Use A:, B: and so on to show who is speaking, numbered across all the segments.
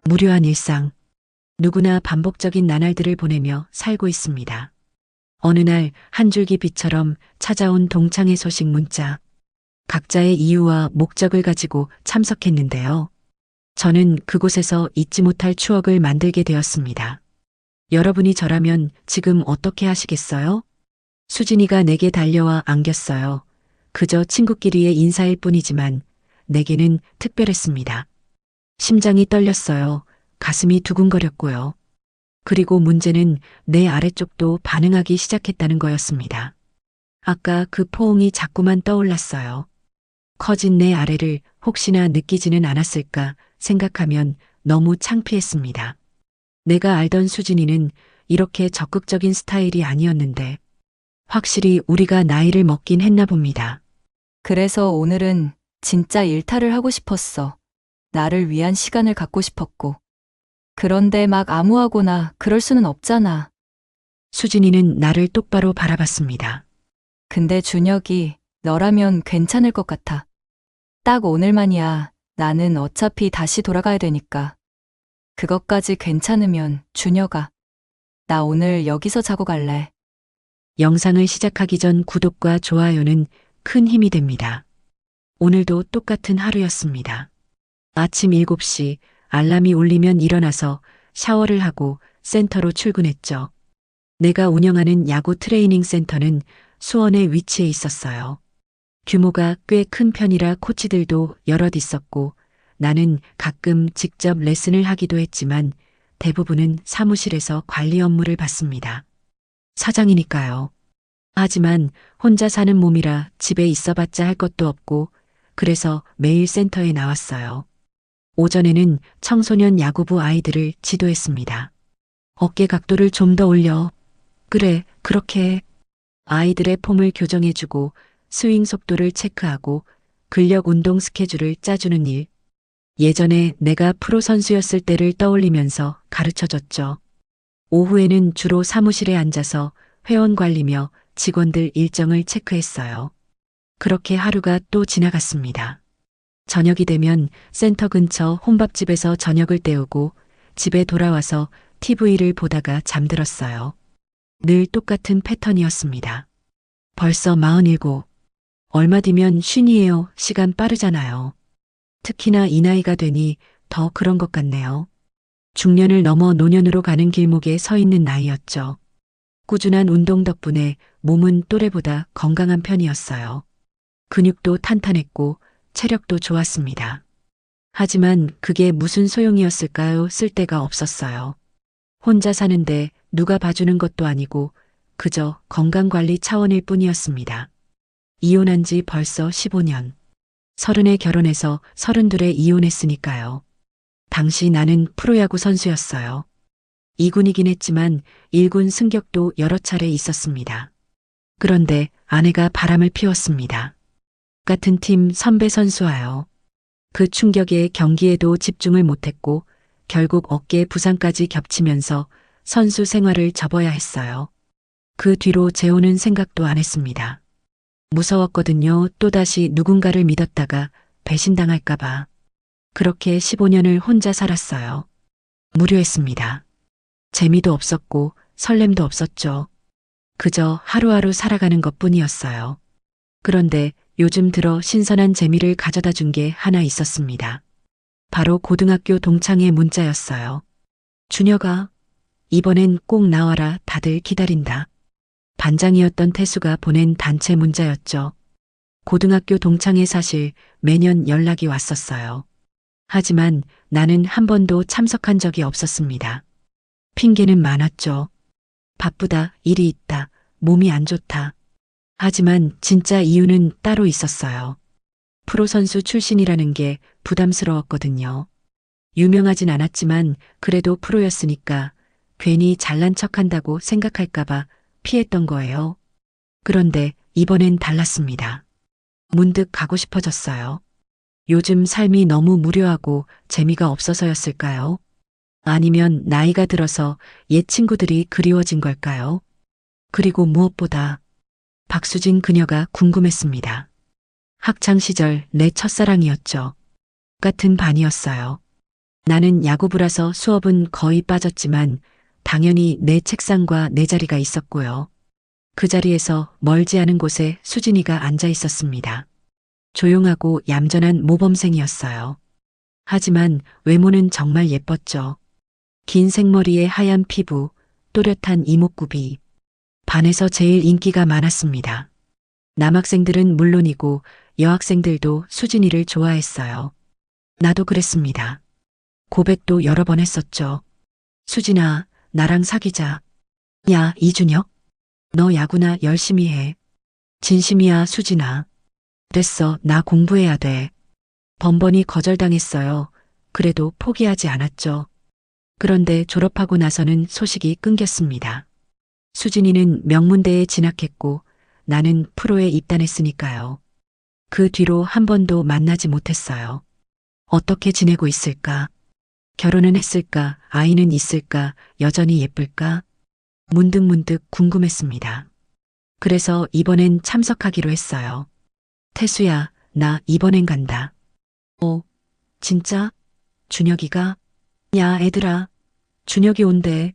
A: 무료한 일상. 누구나 반복적인 나날들을 보내며 살고 있습니다. 어느 날 한 줄기 빛처럼 찾아온 동창의 소식 문자. 각자의 이유와 목적을 가지고 참석했는데요. 저는 그곳에서 잊지 못할 추억을 만들게 되었습니다. 여러분이 저라면 지금 어떻게 하시겠어요? 수진이가 내게 달려와 안겼어요. 그저 친구끼리의 인사일 뿐이지만 내게는 특별했습니다. 심장이 떨렸어요. 가슴이 두근거렸고요. 그리고 문제는 내 아래쪽도 반응하기 시작했다는 거였습니다. 아까 그 포옹이 자꾸만 떠올랐어요. 커진 내 아래를 혹시나 느끼지는 않았을까 생각하면 너무 창피했습니다. 내가 알던 수진이는 이렇게 적극적인 스타일이 아니었는데 확실히 우리가 나이를 먹긴 했나 봅니다.
B: 그래서 오늘은 진짜 일탈을 하고 싶었어. 나를 위한 시간을 갖고 싶었고. 그런데 막 아무하고나 그럴 수는 없잖아.
A: 수진이는 나를 똑바로 바라봤습니다.
B: 근데 준혁이 너라면 괜찮을 것 같아. 딱 오늘만이야. 나는 어차피 다시 돌아가야 되니까. 그것까지 괜찮으면 준혁아. 나 오늘 여기서 자고 갈래.
A: 영상을 시작하기 전 구독과 좋아요는 큰 힘이 됩니다. 오늘도 똑같은 하루였습니다. 아침 7시 알람이 울리면 일어나서 샤워를 하고 센터로 출근했죠. 내가 운영하는 야구 트레이닝 센터는 수원에 위치해 있었어요. 규모가 꽤 큰 편이라 코치들도 여럿 있었고 나는 가끔 직접 레슨을 하기도 했지만 대부분은 사무실에서 관리 업무를 받습니다. 사장이니까요. 하지만 혼자 사는 몸이라 집에 있어봤자 할 것도 없고 그래서 매일 센터에 나왔어요. 오전에는 청소년 야구부 아이들을 지도했습니다. 어깨 각도를 좀 더 올려. 그래, 그렇게. 아이들의 폼을 교정해주고 스윙 속도를 체크하고 근력 운동 스케줄을 짜주는 일. 예전에 내가 프로 선수였을 때를 떠올리면서 가르쳐줬죠. 오후에는 주로 사무실에 앉아서 회원 관리며 직원들 일정을 체크했어요. 그렇게 하루가 또 지나갔습니다. 저녁이 되면 센터 근처 혼밥집에서 저녁을 때우고 집에 돌아와서 TV를 보다가 잠들었어요. 늘 똑같은 패턴이었습니다. 벌써 47. 얼마 뒤면 쉰이에요. 시간 빠르잖아요. 특히나 이 나이가 되니 더 그런 것 같네요. 중년을 넘어 노년으로 가는 길목에 서 있는 나이였죠. 꾸준한 운동 덕분에 몸은 또래보다 건강한 편이었어요. 근육도 탄탄했고 체력도 좋았습니다. 하지만 그게 무슨 소용이었을까요? 쓸 데가 없었어요. 혼자 사는데 누가 봐주는 것도 아니고 그저 건강관리 차원일 뿐이었습니다. 이혼한 지 벌써 15년. 30에 결혼해서 32에 이혼했으니까요. 당시 나는 프로야구 선수였어요. 2군이긴 했지만 1군 승격도 여러 차례 있었습니다. 그런데 아내가 바람을 피웠습니다. 같은 팀 선배 선수와요. 그 충격에 경기에도 집중을 못했고 결국 어깨 부상까지 겹치면서 선수 생활을 접어야 했어요. 그 뒤로 재혼은 생각도 안 했습니다. 무서웠거든요. 또다시 누군가를 믿었다가 배신당할까봐. 그렇게 15년을 혼자 살았어요. 무료했습니다. 재미도 없었고 설렘도 없었죠. 그저 하루하루 살아가는 것뿐이었어요. 그런데 요즘 들어 신선한 재미를 가져다 준 게 하나 있었습니다. 바로 고등학교 동창의 문자였어요. 준혁아, 이번엔 꼭 나와라. 다들 기다린다. 반장이었던 태수가 보낸 단체 문자였죠. 고등학교 동창회 사실 매년 연락이 왔었어요. 하지만 나는 한 번도 참석한 적이 없었습니다. 핑계는 많았죠. 바쁘다, 일이 있다, 몸이 안 좋다. 하지만 진짜 이유는 따로 있었어요. 프로 선수 출신이라는 게 부담스러웠거든요. 유명하진 않았지만 그래도 프로였으니까 괜히 잘난 척한다고 생각할까봐 피했던 거예요. 그런데 이번엔 달랐습니다. 문득 가고 싶어졌어요. 요즘 삶이 너무 무료하고 재미가 없어서였을까요? 아니면 나이가 들어서 옛 친구들이 그리워진 걸까요? 그리고 무엇보다 박수진 그녀가 궁금했습니다. 학창 시절 내 첫사랑이었죠. 같은 반이었어요. 나는 야구부라서 수업은 거의 빠졌지만 당연히 내 책상과 내 자리가 있었고요. 그 자리에서 멀지 않은 곳에 수진이가 앉아 있었습니다. 조용하고 얌전한 모범생이었어요. 하지만 외모는 정말 예뻤죠. 긴 생머리에 하얀 피부, 또렷한 이목구비. 반에서 제일 인기가 많았습니다. 남학생들은 물론이고 여학생들도 수진이를 좋아했어요. 나도 그랬습니다. 고백도 여러 번 했었죠. 수진아, 나랑 사귀자. 야, 이준혁. 너 야구나 열심히 해. 진심이야, 수진아. 됐어, 나 공부해야 돼. 번번이 거절당했어요. 그래도 포기하지 않았죠. 그런데 졸업하고 나서는 소식이 끊겼습니다. 수진이는 명문대에 진학했고 나는 프로에 입단했으니까요. 그 뒤로 한 번도 만나지 못했어요. 어떻게 지내고 있을까? 결혼은 했을까? 아이는 있을까? 여전히 예쁠까? 문득문득 궁금했습니다. 그래서 이번엔 참석하기로 했어요. 태수야, 나 이번엔 간다. 진짜? 준혁이가? 야, 애들아. 준혁이 온대.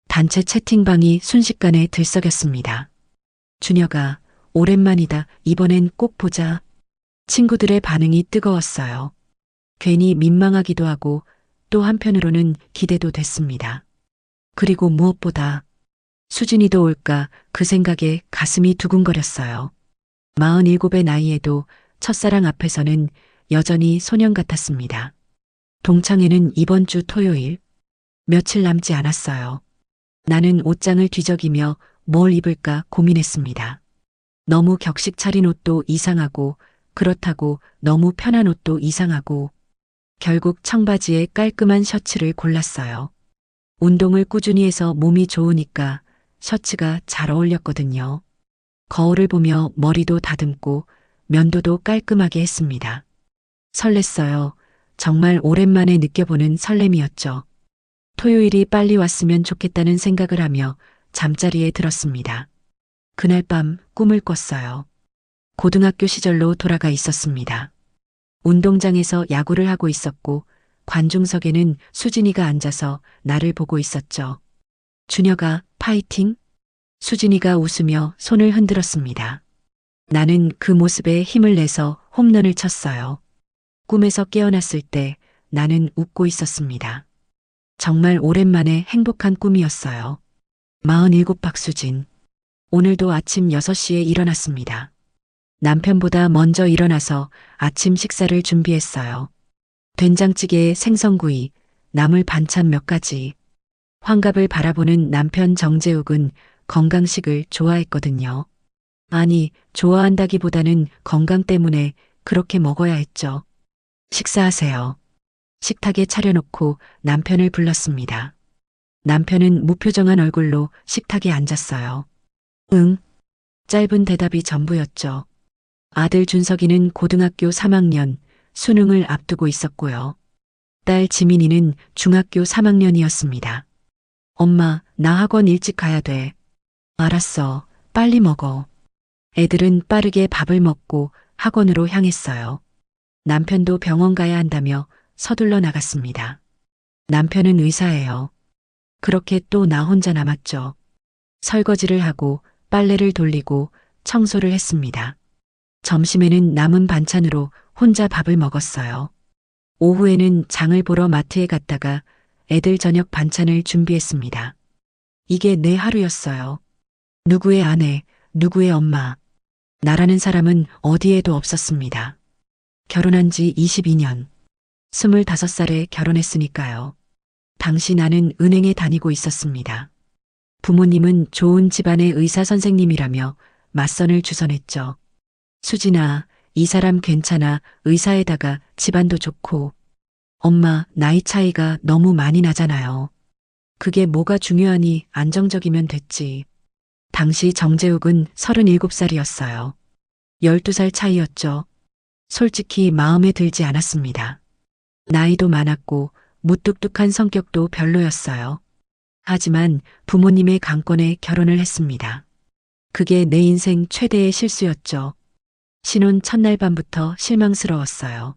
A: 단체 채팅방이 순식간에 들썩였습니다. 준혁아, 오랜만이다. 이번엔 꼭 보자. 친구들의 반응이 뜨거웠어요. 괜히 민망하기도 하고 또 한편으로는 기대도 됐습니다. 그리고 무엇보다 수진이도 올까 그 생각에 가슴이 두근거렸어요. 47의 나이에도 첫사랑 앞에서는 여전히 소년 같았습니다. 동창회는 이번 주 토요일. 며칠 남지 않았어요. 나는 옷장을 뒤적이며 뭘 입을까 고민했습니다. 너무 격식 차린 옷도 이상하고 그렇다고 너무 편한 옷도 이상하고 결국 청바지에 깔끔한 셔츠를 골랐어요. 운동을 꾸준히 해서 몸이 좋으니까 셔츠가 잘 어울렸거든요. 거울을 보며 머리도 다듬고 면도도 깔끔하게 했습니다. 설렜어요. 정말 오랜만에 느껴보는 설렘이었죠. 토요일이 빨리 왔으면 좋겠다는 생각을 하며 잠자리에 들었습니다. 그날 밤 꿈을 꿨어요. 고등학교 시절로 돌아가 있었습니다. 운동장에서 야구를 하고 있었고 관중석에는 수진이가 앉아서 나를 보고 있었죠. 준혁아, 파이팅! 수진이가 웃으며 손을 흔들었습니다. 나는 그 모습에 힘을 내서 홈런을 쳤어요. 꿈에서 깨어났을 때 나는 웃고 있었습니다. 정말 오랜만에 행복한 꿈이었어요. 47 박수진. 오늘도 아침 6시에 일어났습니다. 남편보다 먼저 일어나서 아침 식사를 준비했어요. 된장찌개에 생선구이, 나물 반찬 몇 가지. 환갑을 바라보는 남편 정재욱은 건강식을 좋아했거든요. 아니, 좋아한다기보다는 건강 때문에 그렇게 먹어야 했죠. 식사하세요. 식탁에 차려놓고 남편을 불렀습니다. 남편은 무표정한 얼굴로 식탁에 앉았어요. 응. 짧은 대답이 전부였죠. 아들 준석이는 고등학교 3학년, 수능을 앞두고 있었고요. 딸 지민이는 중학교 3학년이었습니다. 엄마, 나 학원 일찍 가야 돼. 알았어. 빨리 먹어. 애들은 빠르게 밥을 먹고 학원으로 향했어요. 남편도 병원 가야 한다며 서둘러 나갔습니다. 남편은 의사예요. 그렇게 또 나 혼자 남았죠. 설거지를 하고 빨래를 돌리고 청소를 했습니다. 점심에는 남은 반찬으로 혼자 밥을 먹었어요. 오후에는 장을 보러 마트에 갔다가 애들 저녁 반찬을 준비했습니다. 이게 내 하루였어요. 누구의 아내, 누구의 엄마. 나라는 사람은 어디에도 없었습니다. 결혼한 지 22년. 25살에 결혼했으니까요. 당시 나는 은행에 다니고 있었습니다. 부모님은 좋은 집안의 의사 선생님이라며 맞선을 주선했죠. 수진아, 이 사람 괜찮아. 의사에다가 집안도 좋고. 엄마, 나이 차이가 너무 많이 나잖아요. 그게 뭐가 중요하니 안정적이면 됐지. 당시 정재욱은 37살이었어요. 12살 차이였죠. 솔직히 마음에 들지 않았습니다. 나이도 많았고 무뚝뚝한 성격도 별로였어요. 하지만 부모님의 강권에 결혼을 했습니다. 그게 내 인생 최대의 실수였죠. 신혼 첫날 밤부터 실망스러웠어요.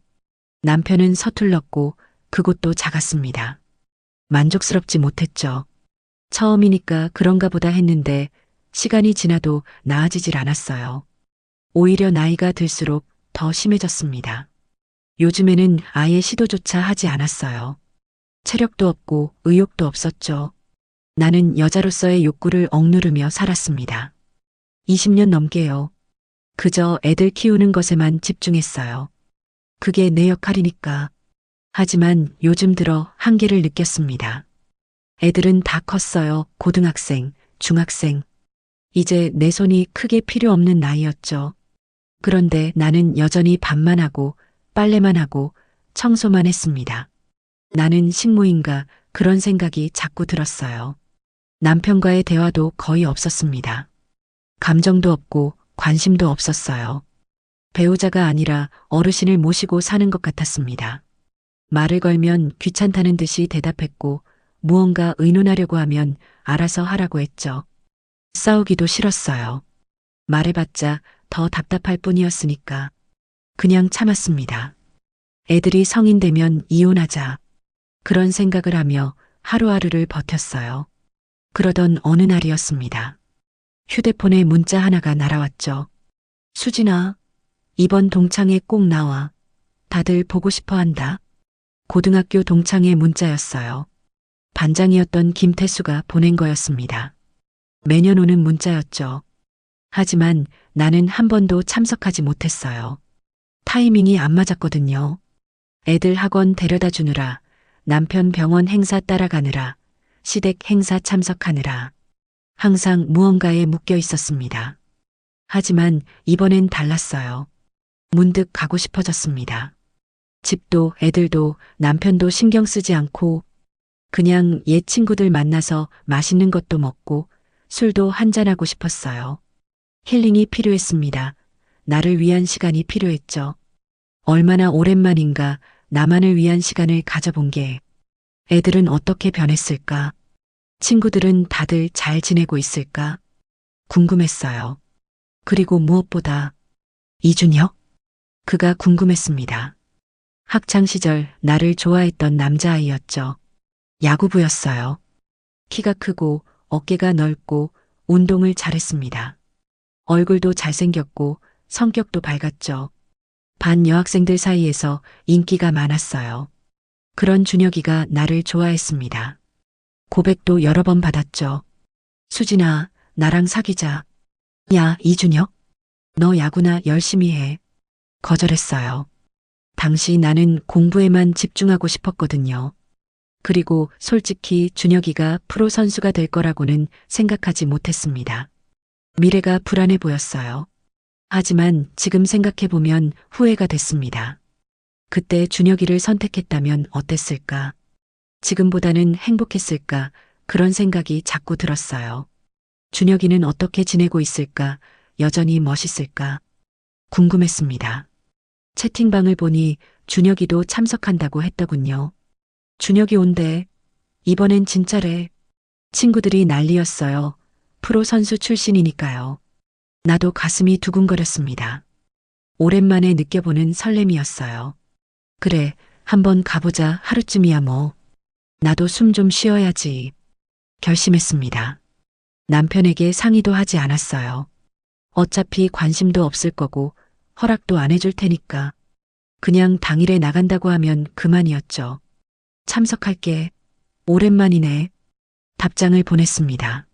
A: 남편은 서툴렀고 그곳도 작았습니다. 만족스럽지 못했죠. 처음이니까 그런가 보다 했는데 시간이 지나도 나아지질 않았어요. 오히려 나이가 들수록 더 심해졌습니다. 요즘에는 아예 시도조차 하지 않았어요. 체력도 없고 의욕도 없었죠. 나는 여자로서의 욕구를 억누르며 살았습니다. 20년 넘게요. 그저 애들 키우는 것에만 집중했어요. 그게 내 역할이니까. 하지만 요즘 들어 한계를 느꼈습니다. 애들은 다 컸어요. 고등학생, 중학생. 이제 내 손이 크게 필요 없는 나이였죠. 그런데 나는 여전히 밥만 하고 빨래만 하고 청소만 했습니다. 나는 식모인가 그런 생각이 자꾸 들었어요. 남편과의 대화도 거의 없었습니다. 감정도 없고 관심도 없었어요. 배우자가 아니라 어르신을 모시고 사는 것 같았습니다. 말을 걸면 귀찮다는 듯이 대답했고 무언가 의논하려고 하면 알아서 하라고 했죠. 싸우기도 싫었어요. 말해봤자 더 답답할 뿐이었으니까 그냥 참았습니다. 애들이 성인 되면 이혼하자. 그런 생각을 하며 하루하루를 버텼어요. 그러던 어느 날이었습니다. 휴대폰에 문자 하나가 날아왔죠. 수진아, 이번 동창회 꼭 나와. 다들 보고 싶어 한다. 고등학교 동창회 문자였어요. 반장이었던 김태수가 보낸 거였습니다. 매년 오는 문자였죠. 하지만 나는 한 번도 참석하지 못했어요. 타이밍이 안 맞았거든요. 애들 학원 데려다 주느라, 남편 병원 행사 따라가느라, 시댁 행사 참석하느라 항상 무언가에 묶여 있었습니다. 하지만 이번엔 달랐어요. 문득 가고 싶어졌습니다. 집도 애들도 남편도 신경 쓰지 않고 그냥 옛 친구들 만나서 맛있는 것도 먹고 술도 한잔하고 싶었어요. 힐링이 필요했습니다. 나를 위한 시간이 필요했죠. 얼마나 오랜만인가 나만을 위한 시간을 가져본 게. 애들은 어떻게 변했을까? 친구들은 다들 잘 지내고 있을까? 궁금했어요. 그리고 무엇보다 이준혁? 그가 궁금했습니다. 학창시절 나를 좋아했던 남자아이였죠. 야구부였어요. 키가 크고 어깨가 넓고 운동을 잘했습니다. 얼굴도 잘생겼고 성격도 밝았죠. 반 여학생들 사이에서 인기가 많았어요. 그런 준혁이가 나를 좋아했습니다. 고백도 여러 번 받았죠. 수진아, 나랑 사귀자. 야, 이준혁? 너 야구나 열심히 해. 거절했어요. 당시 나는 공부에만 집중하고 싶었거든요. 그리고 솔직히 준혁이가 프로 선수가 될 거라고는 생각하지 못했습니다. 미래가 불안해 보였어요. 하지만 지금 생각해보면 후회가 됐습니다. 그때 준혁이를 선택했다면 어땠을까? 지금보다는 행복했을까? 그런 생각이 자꾸 들었어요. 준혁이는 어떻게 지내고 있을까? 여전히 멋있을까? 궁금했습니다. 채팅방을 보니 준혁이도 참석한다고 했더군요. 준혁이 온대. 이번엔 진짜래. 친구들이 난리였어요. 프로 선수 출신이니까요. 나도 가슴이 두근거렸습니다. 오랜만에 느껴보는 설렘이었어요. 그래, 한번 가보자. 하루쯤이야 뭐. 나도 숨 좀 쉬어야지. 결심했습니다. 남편에게 상의도 하지 않았어요. 어차피 관심도 없을 거고 허락도 안 해줄 테니까. 그냥 당일에 나간다고 하면 그만이었죠. 참석할게. 오랜만이네. 답장을 보냈습니다.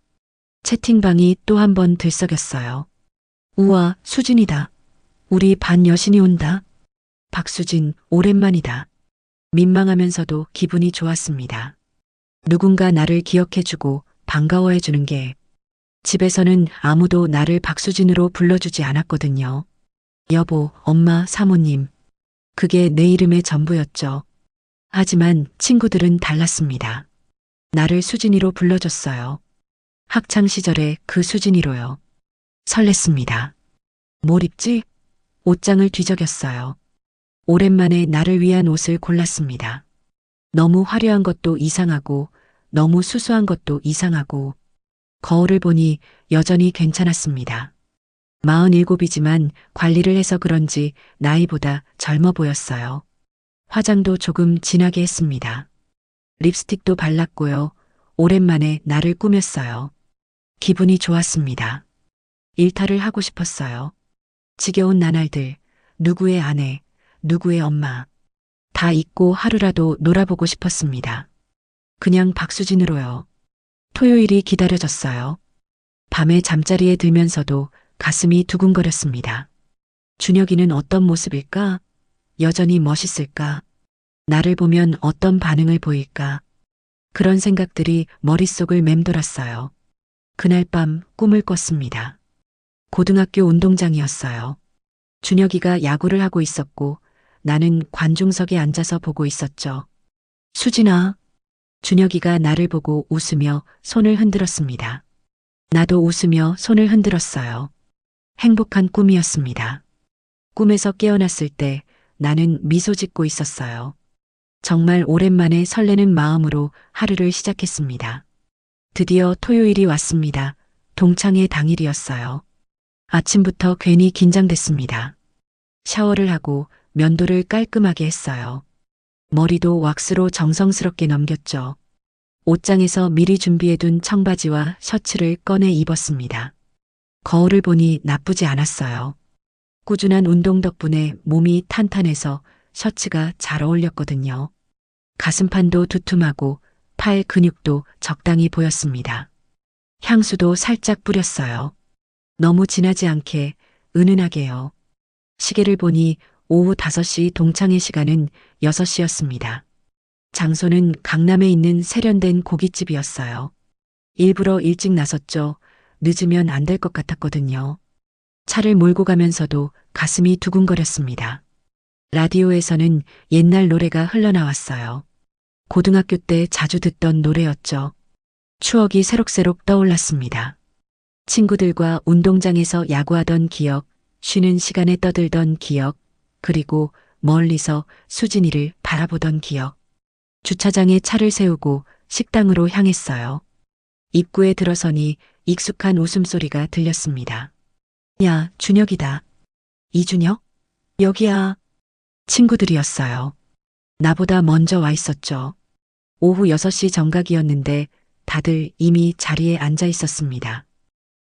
A: 채팅방이 또 한 번 들썩였어요. 우와, 수진이다. 우리 반 여신이 온다. 박수진, 오랜만이다. 민망하면서도 기분이 좋았습니다. 누군가 나를 기억해주고 반가워해주는 게. 집에서는 아무도 나를 박수진으로 불러주지 않았거든요. 여보, 엄마, 사모님. 그게 내 이름의 전부였죠. 하지만 친구들은 달랐습니다. 나를 수진이로 불러줬어요. 학창시절의 그 수진이로요. 설렜습니다. 뭘 입지? 옷장을 뒤적였어요. 오랜만에 나를 위한 옷을 골랐습니다. 너무 화려한 것도 이상하고 너무 수수한 것도 이상하고 거울을 보니 여전히 괜찮았습니다. 47이지만 관리를 해서 그런지 나이보다 젊어 보였어요. 화장도 조금 진하게 했습니다. 립스틱도 발랐고요. 오랜만에 나를 꾸몄어요. 기분이 좋았습니다. 일탈을 하고 싶었어요. 지겨운 나날들, 누구의 아내, 누구의 엄마, 다 잊고 하루라도 놀아보고 싶었습니다. 그냥 박수진으로요. 토요일이 기다려졌어요. 밤에 잠자리에 들면서도 가슴이 두근거렸습니다. 준혁이는 어떤 모습일까? 여전히 멋있을까? 나를 보면 어떤 반응을 보일까? 그런 생각들이 머릿속을 맴돌았어요. 그날 밤 꿈을 꿨습니다. 고등학교 운동장이었어요. 준혁이가 야구를 하고 있었고 나는 관중석에 앉아서 보고 있었죠. 수진아. 준혁이가 나를 보고 웃으며 손을 흔들었습니다. 나도 웃으며 손을 흔들었어요. 행복한 꿈이었습니다. 꿈에서 깨어났을 때 나는 미소 짓고 있었어요. 정말 오랜만에 설레는 마음으로 하루를 시작했습니다. 드디어 토요일이 왔습니다. 동창회 당일이었어요. 아침부터 괜히 긴장됐습니다. 샤워를 하고 면도를 깔끔하게 했어요. 머리도 왁스로 정성스럽게 넘겼죠. 옷장에서 미리 준비해둔 청바지와 셔츠를 꺼내 입었습니다. 거울을 보니 나쁘지 않았어요. 꾸준한 운동 덕분에 몸이 탄탄해서 셔츠가 잘 어울렸거든요. 가슴판도 두툼하고 팔 근육도 적당히 보였습니다. 향수도 살짝 뿌렸어요. 너무 진하지 않게 은은하게요. 시계를 보니 오후 5시 동창회 시간은 6시였습니다. 장소는 강남에 있는 세련된 고깃집이었어요. 일부러 일찍 나섰죠. 늦으면 안 될 것 같았거든요. 차를 몰고 가면서도 가슴이 두근거렸습니다. 라디오에서는 옛날 노래가 흘러나왔어요. 고등학교 때 자주 듣던 노래였죠. 추억이 새록새록 떠올랐습니다. 친구들과 운동장에서 야구하던 기억, 쉬는 시간에 떠들던 기억, 그리고 멀리서 수진이를 바라보던 기억. 주차장에 차를 세우고 식당으로 향했어요. 입구에 들어서니 익숙한 웃음소리가 들렸습니다. 야, 준혁이다. 이준혁? 여기야. 친구들이었어요. 나보다 먼저 와 있었죠. 오후 6시 정각이었는데 다들 이미 자리에 앉아 있었습니다.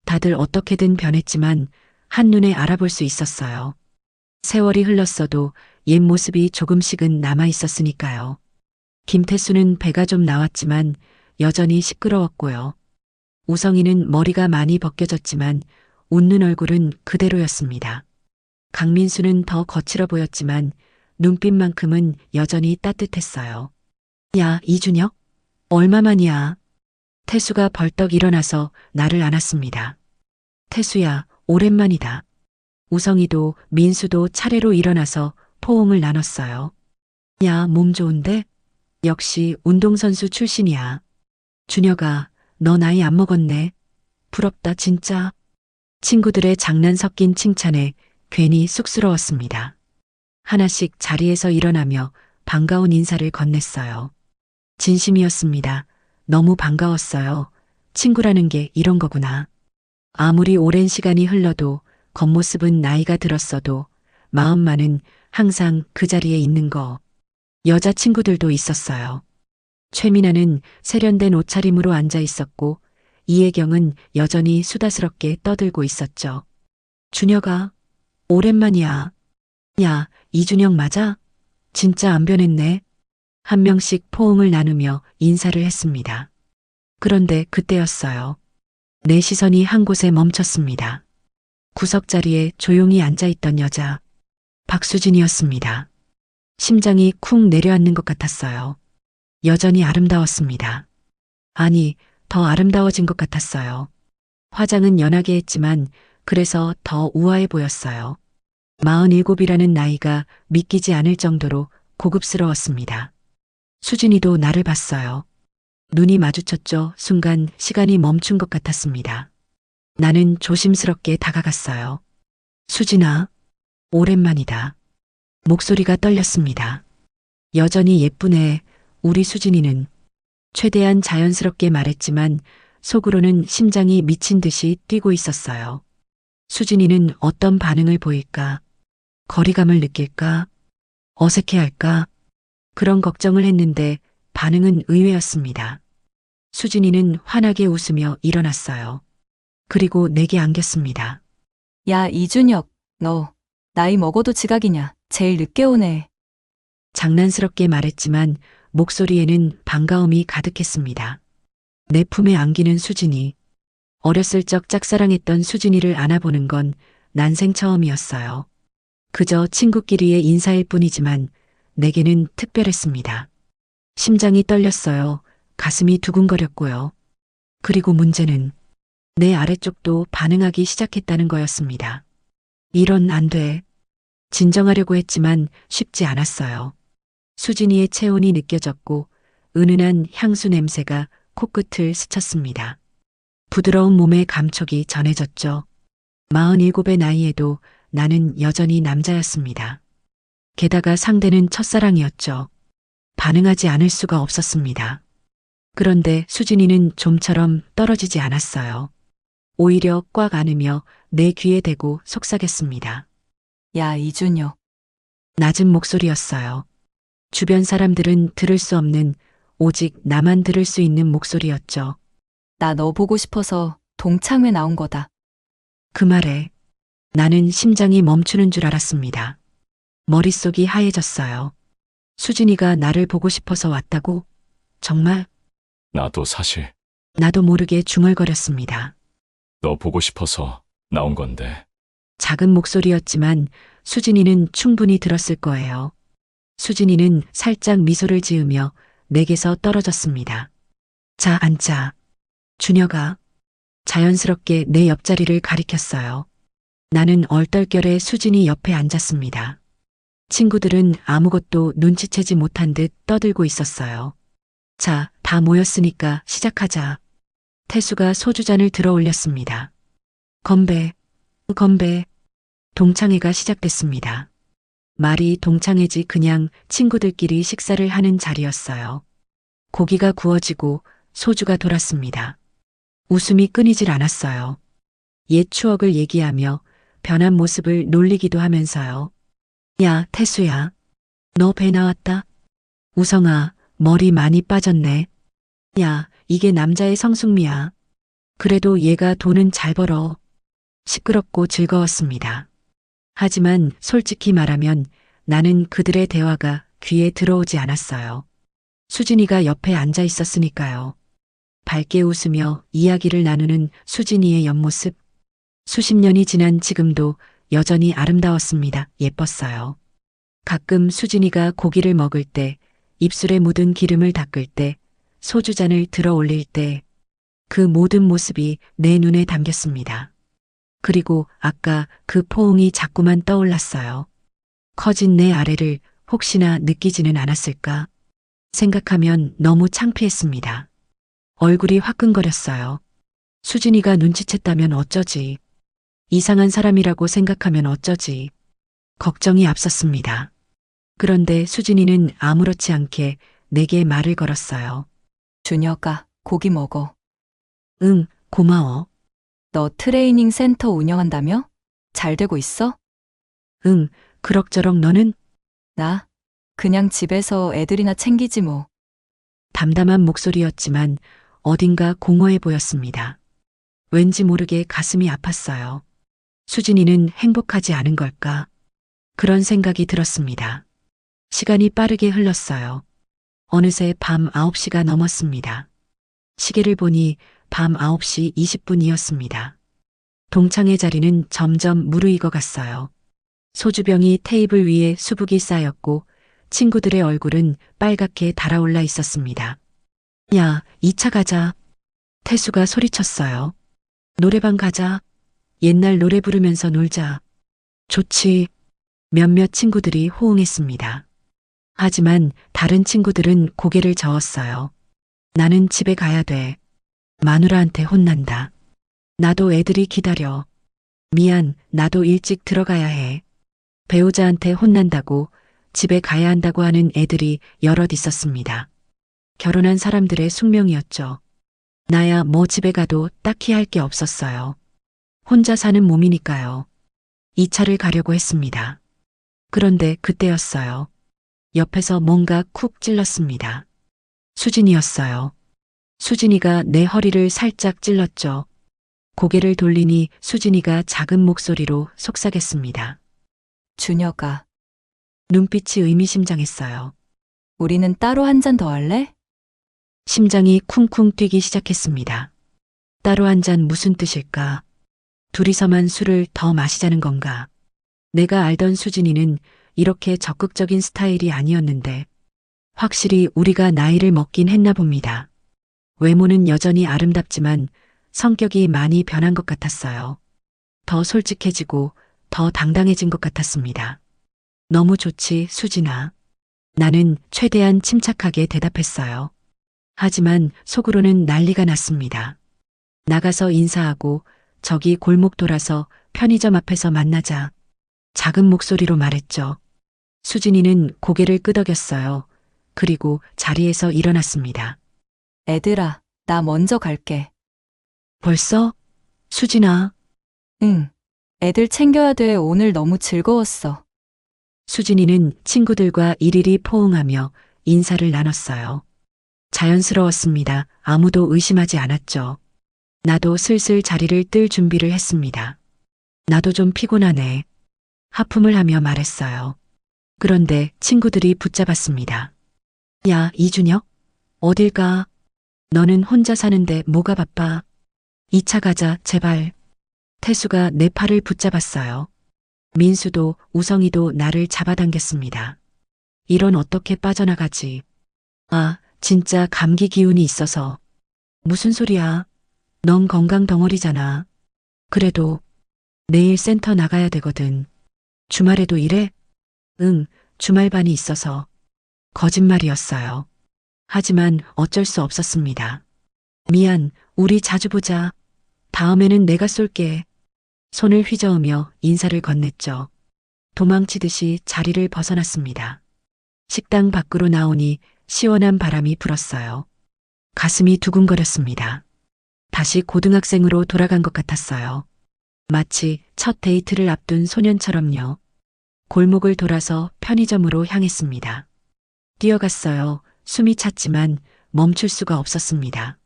A: 다들 어떻게든 변했지만 한눈에 알아볼 수 있었어요. 세월이 흘렀어도 옛 모습이 조금씩은 남아 있었으니까요. 김태수는 배가 좀 나왔지만 여전히 시끄러웠고요. 우성이는 머리가 많이 벗겨졌지만 웃는 얼굴은 그대로였습니다. 강민수는 더 거칠어 보였지만 눈빛만큼은 여전히 따뜻했어요. 야, 이준혁? 얼마만이야? 태수가 벌떡 일어나서 나를 안았습니다. 태수야, 오랜만이다. 우성이도 민수도 차례로 일어나서 포옹을 나눴어요. 야, 몸 좋은데? 역시 운동선수 출신이야. 준혁아, 너 나이 안 먹었네. 부럽다, 진짜. 친구들의 장난 섞인 칭찬에 괜히 쑥스러웠습니다. 하나씩 자리에서 일어나며 반가운 인사를 건넸어요. 진심이었습니다. 너무 반가웠어요. 친구라는 게 이런 거구나. 아무리 오랜 시간이 흘러도 겉모습은 나이가 들었어도 마음만은 항상 그 자리에 있는 거. 여자친구들도 있었어요. 최민아는 세련된 옷차림으로 앉아 있었고 이혜경은 여전히 수다스럽게 떠들고 있었죠. 준혁아, 오랜만이야. 야, 이준혁 맞아? 진짜 안 변했네. 한 명씩 포옹을 나누며 인사를 했습니다. 그런데 그때였어요. 내 시선이 한 곳에 멈췄습니다. 구석자리에 조용히 앉아있던 여자, 박수진이었습니다. 심장이 쿵 내려앉는 것 같았어요. 여전히 아름다웠습니다. 아니, 더 아름다워진 것 같았어요. 화장은 연하게 했지만 그래서 더 우아해 보였어요. 47이라는 나이가 믿기지 않을 정도로 고급스러웠습니다. 수진이도 나를 봤어요. 눈이 마주쳤죠. 순간 시간이 멈춘 것 같았습니다. 나는 조심스럽게 다가갔어요. 수진아, 오랜만이다. 목소리가 떨렸습니다. 여전히 예쁘네, 우리 수진이는. 최대한 자연스럽게 말했지만 속으로는 심장이 미친 듯이 뛰고 있었어요. 수진이는 어떤 반응을 보일까? 거리감을 느낄까? 어색해할까? 그런 걱정을 했는데 반응은 의외였습니다. 수진이는 환하게 웃으며 일어났어요. 그리고 내게 안겼습니다.
B: 야, 이준혁, 너 나이 먹어도 지각이냐? 제일 늦게 오네.
A: 장난스럽게 말했지만 목소리에는 반가움이 가득했습니다. 내 품에 안기는 수진이. 어렸을 적 짝사랑했던 수진이를 안아보는 건 난생 처음이었어요. 그저 친구끼리의 인사일 뿐이지만 내게는 특별했습니다. 심장이 떨렸어요. 가슴이 두근거렸고요. 그리고 문제는 내 아래쪽도 반응하기 시작했다는 거였습니다. 이런 안 돼. 진정하려고 했지만 쉽지 않았어요. 수진이의 체온이 느껴졌고 은은한 향수 냄새가 코끝을 스쳤습니다. 부드러운 몸의 감촉이 전해졌죠. 47의 나이에도 나는 여전히 남자였습니다. 게다가 상대는 첫사랑이었죠. 반응하지 않을 수가 없었습니다. 그런데 수진이는 좀처럼 떨어지지 않았어요. 오히려 꽉 안으며 내 귀에 대고 속삭였습니다.
B: 야, 이준혁.
A: 낮은 목소리였어요. 주변 사람들은 들을 수 없는, 오직 나만 들을 수 있는 목소리였죠.
B: 나 너 보고 싶어서 동창회 나온 거다.
A: 그 말에 나는 심장이 멈추는 줄 알았습니다. 머릿속이 하얘졌어요. 수진이가 나를 보고 싶어서 왔다고? 정말?
C: 나도 사실
A: 나도 모르게 중얼거렸습니다.
C: 너 보고 싶어서 나온 건데.
A: 작은 목소리였지만 수진이는 충분히 들었을 거예요. 수진이는 살짝 미소를 지으며 내게서 떨어졌습니다. 자, 앉자. 준혁아. 자연스럽게 내 옆자리를 가리켰어요. 나는 얼떨결에 수진이 옆에 앉았습니다. 친구들은 아무것도 눈치채지 못한 듯 떠들고 있었어요. 자, 다 모였으니까 시작하자. 태수가 소주잔을 들어 올렸습니다. 건배, 건배. 동창회가 시작됐습니다. 말이 동창회지 그냥 친구들끼리 식사를 하는 자리였어요. 고기가 구워지고 소주가 돌았습니다. 웃음이 끊이질 않았어요. 옛 추억을 얘기하며 변한 모습을 놀리기도 하면서요. 야, 태수야. 너 배 나왔다? 우성아, 머리 많이 빠졌네. 야, 이게 남자의 성숙미야. 그래도 얘가 돈은 잘 벌어. 시끄럽고 즐거웠습니다. 하지만 솔직히 말하면 나는 그들의 대화가 귀에 들어오지 않았어요. 수진이가 옆에 앉아 있었으니까요. 밝게 웃으며 이야기를 나누는 수진이의 옆모습. 수십 년이 지난 지금도 여전히 아름다웠습니다. 예뻤어요. 가끔 수진이가 고기를 먹을 때, 입술에 묻은 기름을 닦을 때, 소주잔을 들어 올릴 때, 그 모든 모습이 내 눈에 담겼습니다. 그리고 아까 그 포옹이 자꾸만 떠올랐어요. 커진 내 아래를 혹시나 느끼지는 않았을까 생각하면 너무 창피했습니다. 얼굴이 화끈거렸어요. 수진이가 눈치챘다면 어쩌지. 이상한 사람이라고 생각하면 어쩌지. 걱정이 앞섰습니다. 그런데 수진이는 아무렇지 않게 내게 말을 걸었어요.
B: 준혁아, 고기 먹어.
A: 응, 고마워.
B: 너 트레이닝 센터 운영한다며? 잘 되고 있어?
A: 응, 그럭저럭. 너는?
B: 나? 그냥 집에서 애들이나 챙기지 뭐.
A: 담담한 목소리였지만 어딘가 공허해 보였습니다. 왠지 모르게 가슴이 아팠어요. 수진이는 행복하지 않은 걸까? 그런 생각이 들었습니다. 시간이 빠르게 흘렀어요. 어느새 밤 9시가 넘었습니다. 시계를 보니 밤 9시 20분이었습니다. 동창회 자리는 점점 무르익어 갔어요. 소주병이 테이블 위에 수북이 쌓였고 친구들의 얼굴은 빨갛게 달아올라 있었습니다. 야, 2차 가자. 태수가 소리쳤어요. 노래방 가자. 옛날 노래 부르면서 놀자. 좋지. 몇몇 친구들이 호응했습니다. 하지만 다른 친구들은 고개를 저었어요. 나는 집에 가야 돼. 마누라한테 혼난다. 나도 애들이 기다려. 미안, 나도 일찍 들어가야 해. 배우자한테 혼난다고 집에 가야 한다고 하는 애들이 여럿 있었습니다. 결혼한 사람들의 숙명이었죠. 나야 뭐 집에 가도 딱히 할 게 없었어요. 혼자 사는 몸이니까요. 2차를 가려고 했습니다. 그런데 그때였어요. 옆에서 뭔가 쿡 찔렀습니다. 수진이었어요. 수진이가 내 허리를 살짝 찔렀죠. 고개를 돌리니 수진이가 작은 목소리로 속삭였습니다.
B: 준혁아,
A: 눈빛이 의미심장했어요.
B: 우리는 따로 한 잔 더 할래?
A: 심장이 쿵쿵 뛰기 시작했습니다. 따로 한 잔 무슨 뜻일까? 둘이서만 술을 더 마시자는 건가? 내가 알던 수진이는 이렇게 적극적인 스타일이 아니었는데 확실히 우리가 나이를 먹긴 했나 봅니다. 외모는 여전히 아름답지만 성격이 많이 변한 것 같았어요. 더 솔직해지고 더 당당해진 것 같았습니다. 너무 좋지, 수진아. 나는 최대한 침착하게 대답했어요. 하지만 속으로는 난리가 났습니다. 나가서 인사하고 저기 골목 돌아서 편의점 앞에서 만나자. 작은 목소리로 말했죠. 수진이는 고개를 끄덕였어요. 그리고 자리에서 일어났습니다.
B: 애들아, 나 먼저 갈게.
A: 벌써? 수진아.
B: 응. 애들 챙겨야 돼. 오늘 너무 즐거웠어.
A: 수진이는 친구들과 일일이 포옹하며 인사를 나눴어요. 자연스러웠습니다. 아무도 의심하지 않았죠. 나도 슬슬 자리를 뜰 준비를 했습니다. 나도 좀 피곤하네. 하품을 하며 말했어요. 그런데 친구들이 붙잡았습니다. 야, 이준혁? 어딜 가? 너는 혼자 사는데 뭐가 바빠? 2차 가자, 제발. 태수가 내 팔을 붙잡았어요. 민수도 우성이도 나를 잡아당겼습니다. 이런 어떻게 빠져나가지? 아, 진짜 감기 기운이 있어서. 무슨 소리야? 넌 건강 덩어리잖아. 그래도 내일 센터 나가야 되거든. 주말에도 일해? 응, 주말반이 있어서. 거짓말이었어요. 하지만 어쩔 수 없었습니다. 미안, 우리 자주 보자. 다음에는 내가 쏠게. 손을 휘저으며 인사를 건넸죠. 도망치듯이 자리를 벗어났습니다. 식당 밖으로 나오니 시원한 바람이 불었어요. 가슴이 두근거렸습니다. 다시 고등학생으로 돌아간 것 같았어요. 마치 첫 데이트를 앞둔 소년처럼요. 골목을 돌아서 편의점으로 향했습니다. 뛰어갔어요. 숨이 찼지만 멈출 수가 없었습니다.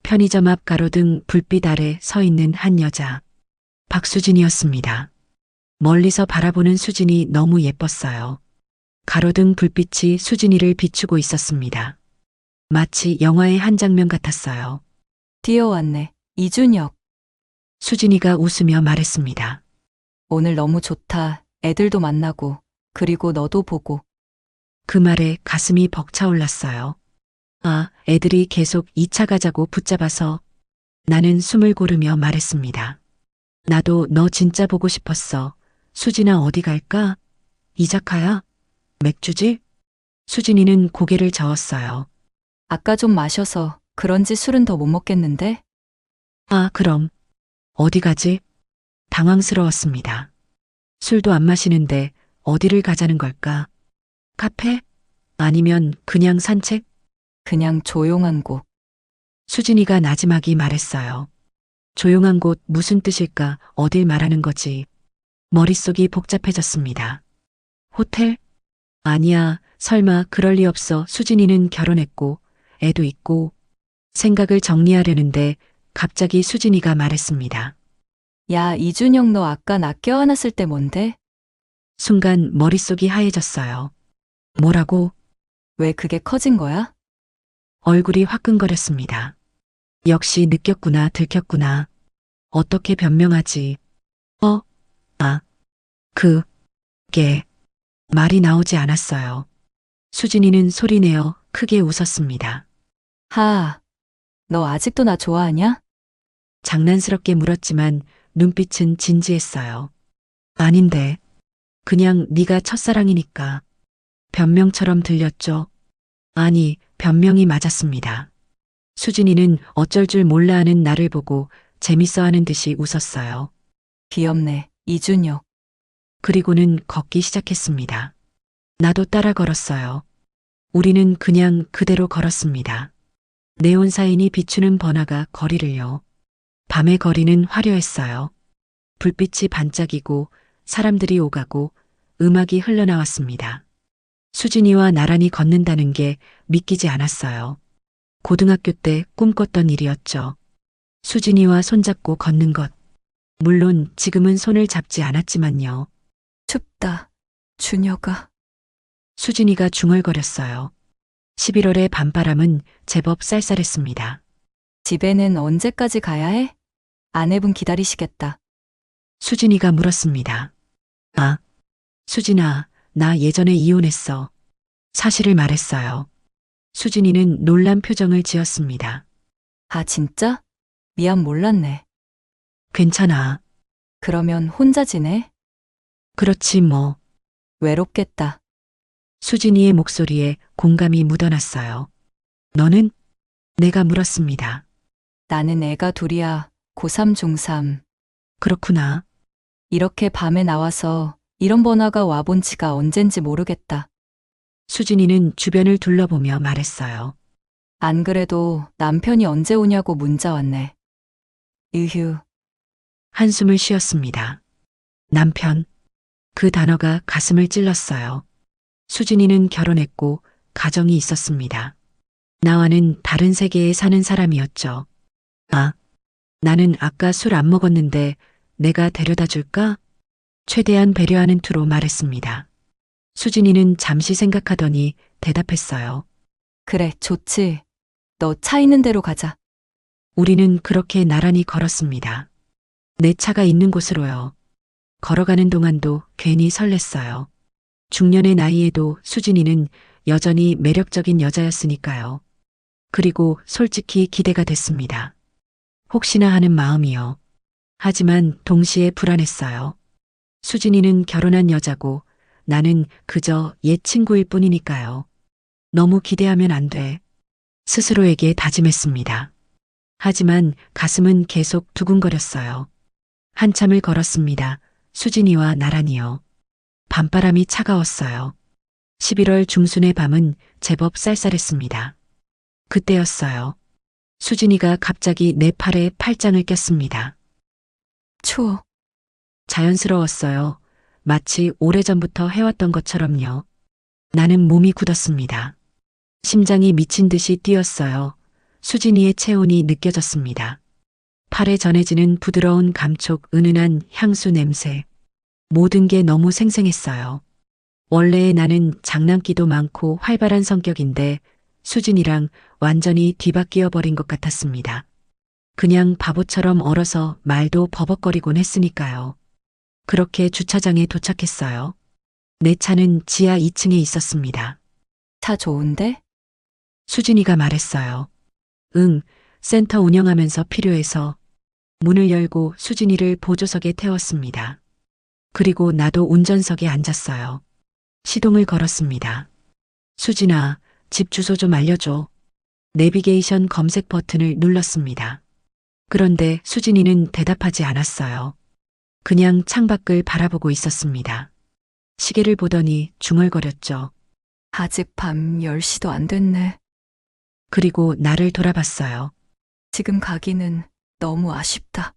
A: 편의점 앞 가로등 불빛 아래 서 있는 한 여자. 박수진이었습니다. 멀리서 바라보는 수진이 너무 예뻤어요. 가로등 불빛이 수진이를 비추고 있었습니다. 마치 영화의 한 장면 같았어요.
B: 뛰어왔네. 이준혁,
A: 수진이가 웃으며 말했습니다.
B: 오늘 너무 좋다. 애들도 만나고, 그리고 너도 보고.
A: 그 말에 가슴이 벅차올랐어요. 아, 애들이 계속 2차 가자고 붙잡아서 나는 숨을 고르며 말했습니다. 나도 너 진짜 보고 싶었어. 수진아 어디 갈까? 이자카야? 맥주지? 수진이는 고개를 저었어요.
B: 아까 좀 마셔서 그런지 술은 더 못 먹겠는데?
A: 아, 그럼 어디 가지? 당황스러웠습니다. 술도 안 마시는데 어디를 가자는 걸까? 카페? 아니면 그냥 산책?
B: 그냥 조용한 곳.
A: 수진이가 나지막이 말했어요. 조용한 곳 무슨 뜻일까? 어딜 말하는 거지? 머릿속이 복잡해졌습니다. 호텔? 아니야, 설마 그럴 리 없어. 수진이는 결혼했고 애도 있고. 생각을 정리하려는데 갑자기 수진이가 말했습니다.
B: 야, 이준혁 너 아까 나 껴안았을 때 뭔데?
A: 순간 머릿속이 하얘졌어요. 뭐라고?
B: 왜 그게 커진 거야?
A: 얼굴이 화끈거렸습니다. 역시 느꼈구나, 들켰구나. 어떻게 변명하지? 그게 말이 나오지 않았어요. 수진이는 소리내어 크게 웃었습니다.
B: 하, 너 아직도 나 좋아하냐?
A: 장난스럽게 물었지만 눈빛은 진지했어요. 아닌데, 그냥 네가 첫사랑이니까. 변명처럼 들렸죠. 아니, 변명이 맞았습니다. 수진이는 어쩔 줄 몰라 하는 나를 보고 재밌어 하는 듯이 웃었어요.
B: 귀엽네, 이준혁.
A: 그리고는 걷기 시작했습니다. 나도 따라 걸었어요. 우리는 그냥 그대로 걸었습니다. 네온 사인이 비추는 번화가 거리를요. 밤의 거리는 화려했어요. 불빛이 반짝이고 사람들이 오가고 음악이 흘러나왔습니다. 수진이와 나란히 걷는다는 게 믿기지 않았어요. 고등학교 때 꿈꿨던 일이었죠. 수진이와 손잡고 걷는 것. 물론 지금은 손을 잡지 않았지만요.
B: 춥다. 준혁아.
A: 수진이가 중얼거렸어요. 11월의 밤바람은 제법 쌀쌀했습니다.
B: 집에는 언제까지 가야 해? 아내분 기다리시겠다.
A: 수진이가 물었습니다. 아, 수진아, 나 예전에 이혼했어. 사실을 말했어요. 수진이는 놀란 표정을 지었습니다.
B: 아, 진짜? 미안, 몰랐네.
A: 괜찮아.
B: 그러면 혼자 지내?
A: 그렇지 뭐.
B: 외롭겠다.
A: 수진이의 목소리에 공감이 묻어났어요. 너는? 내가 물었습니다.
B: 나는 애가 둘이야. 고3, 중3.
A: 그렇구나.
B: 이렇게 밤에 나와서 이런 번화가 와본 지가 언젠지 모르겠다.
A: 수진이는 주변을 둘러보며 말했어요.
B: 안 그래도 남편이 언제 오냐고 문자 왔네. 유휴.
A: 한숨을 쉬었습니다. 남편. 그 단어가 가슴을 찔렀어요. 수진이는 결혼했고 가정이 있었습니다. 나와는 다른 세계에 사는 사람이었죠. 아, 나는 아까 술 안 먹었는데 내가 데려다 줄까? 최대한 배려하는 투로 말했습니다. 수진이는 잠시 생각하더니 대답했어요.
B: 그래, 좋지. 너 차 있는 대로 가자.
A: 우리는 그렇게 나란히 걸었습니다. 내 차가 있는 곳으로요. 걸어가는 동안도 괜히 설렜어요. 중년의 나이에도 수진이는 여전히 매력적인 여자였으니까요. 그리고 솔직히 기대가 됐습니다. 혹시나 하는 마음이요. 하지만 동시에 불안했어요. 수진이는 결혼한 여자고 나는 그저 옛 친구일 뿐이니까요. 너무 기대하면 안 돼. 스스로에게 다짐했습니다. 하지만 가슴은 계속 두근거렸어요. 한참을 걸었습니다. 수진이와 나란히요. 밤바람이 차가웠어요. 11월 중순의 밤은 제법 쌀쌀했습니다. 그때였어요. 수진이가 갑자기 내 팔에 팔짱을 꼈습니다.
B: 추워.
A: 자연스러웠어요. 마치 오래전부터 해왔던 것처럼요. 나는 몸이 굳었습니다. 심장이 미친 듯이 뛰었어요. 수진이의 체온이 느껴졌습니다. 팔에 전해지는 부드러운 감촉, 은은한 향수 냄새. 모든 게 너무 생생했어요. 원래의 나는 장난기도 많고 활발한 성격인데 수진이랑 완전히 뒤바뀌어 버린 것 같았습니다. 그냥 바보처럼 얼어서 말도 버벅거리곤 했으니까요. 그렇게 주차장에 도착했어요. 내 차는 지하 2층에 있었습니다.
B: 차 좋은데?
A: 수진이가 말했어요. 응, 센터 운영하면서 필요해서. 문을 열고 수진이를 보조석에 태웠습니다. 그리고 나도 운전석에 앉았어요. 시동을 걸었습니다. 수진아, 집 주소 좀 알려줘. 내비게이션 검색 버튼을 눌렀습니다. 그런데 수진이는 대답하지 않았어요. 그냥 창밖을 바라보고 있었습니다. 시계를 보더니 중얼거렸죠.
B: 아직 밤 10시도 안 됐네.
A: 그리고 나를 돌아봤어요.
B: 지금 가기는 너무 아쉽다.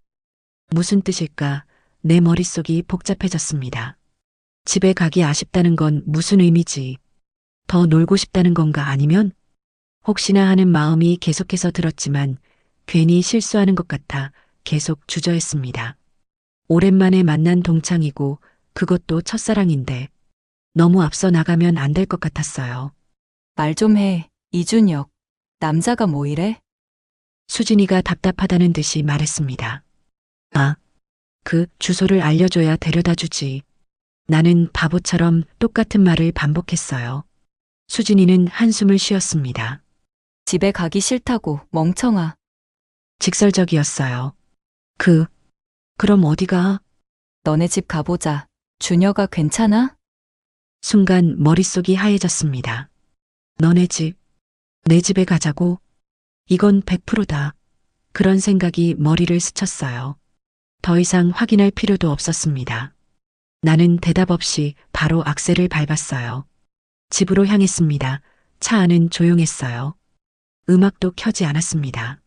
A: 무슨 뜻일까? 내 머릿속이 복잡해졌습니다. 집에 가기 아쉽다는 건 무슨 의미지? 더 놀고 싶다는 건가 아니면? 혹시나 하는 마음이 계속해서 들었지만 괜히 실수하는 것 같아 계속 주저했습니다. 오랜만에 만난 동창이고 그것도 첫사랑인데 너무 앞서 나가면 안 될 것 같았어요.
B: 말 좀 해, 이준혁. 남자가 뭐 이래?
A: 수진이가 답답하다는 듯이 말했습니다. 아, 그 주소를 알려줘야 데려다 주지. 나는 바보처럼 똑같은 말을 반복했어요. 수진이는 한숨을 쉬었습니다.
B: 집에 가기 싫다고, 멍청아.
A: 직설적이었어요. 그럼 어디가?
B: 너네 집 가보자. 준혁아 괜찮아?
A: 순간 머릿속이 하얘졌습니다. 너네 집, 내 집에 가자고? 이건 100%다. 그런 생각이 머리를 스쳤어요. 더 이상 확인할 필요도 없었습니다. 나는 대답 없이 바로 악셀을 밟았어요. 집으로 향했습니다. 차 안은 조용했어요. 음악도 켜지 않았습니다.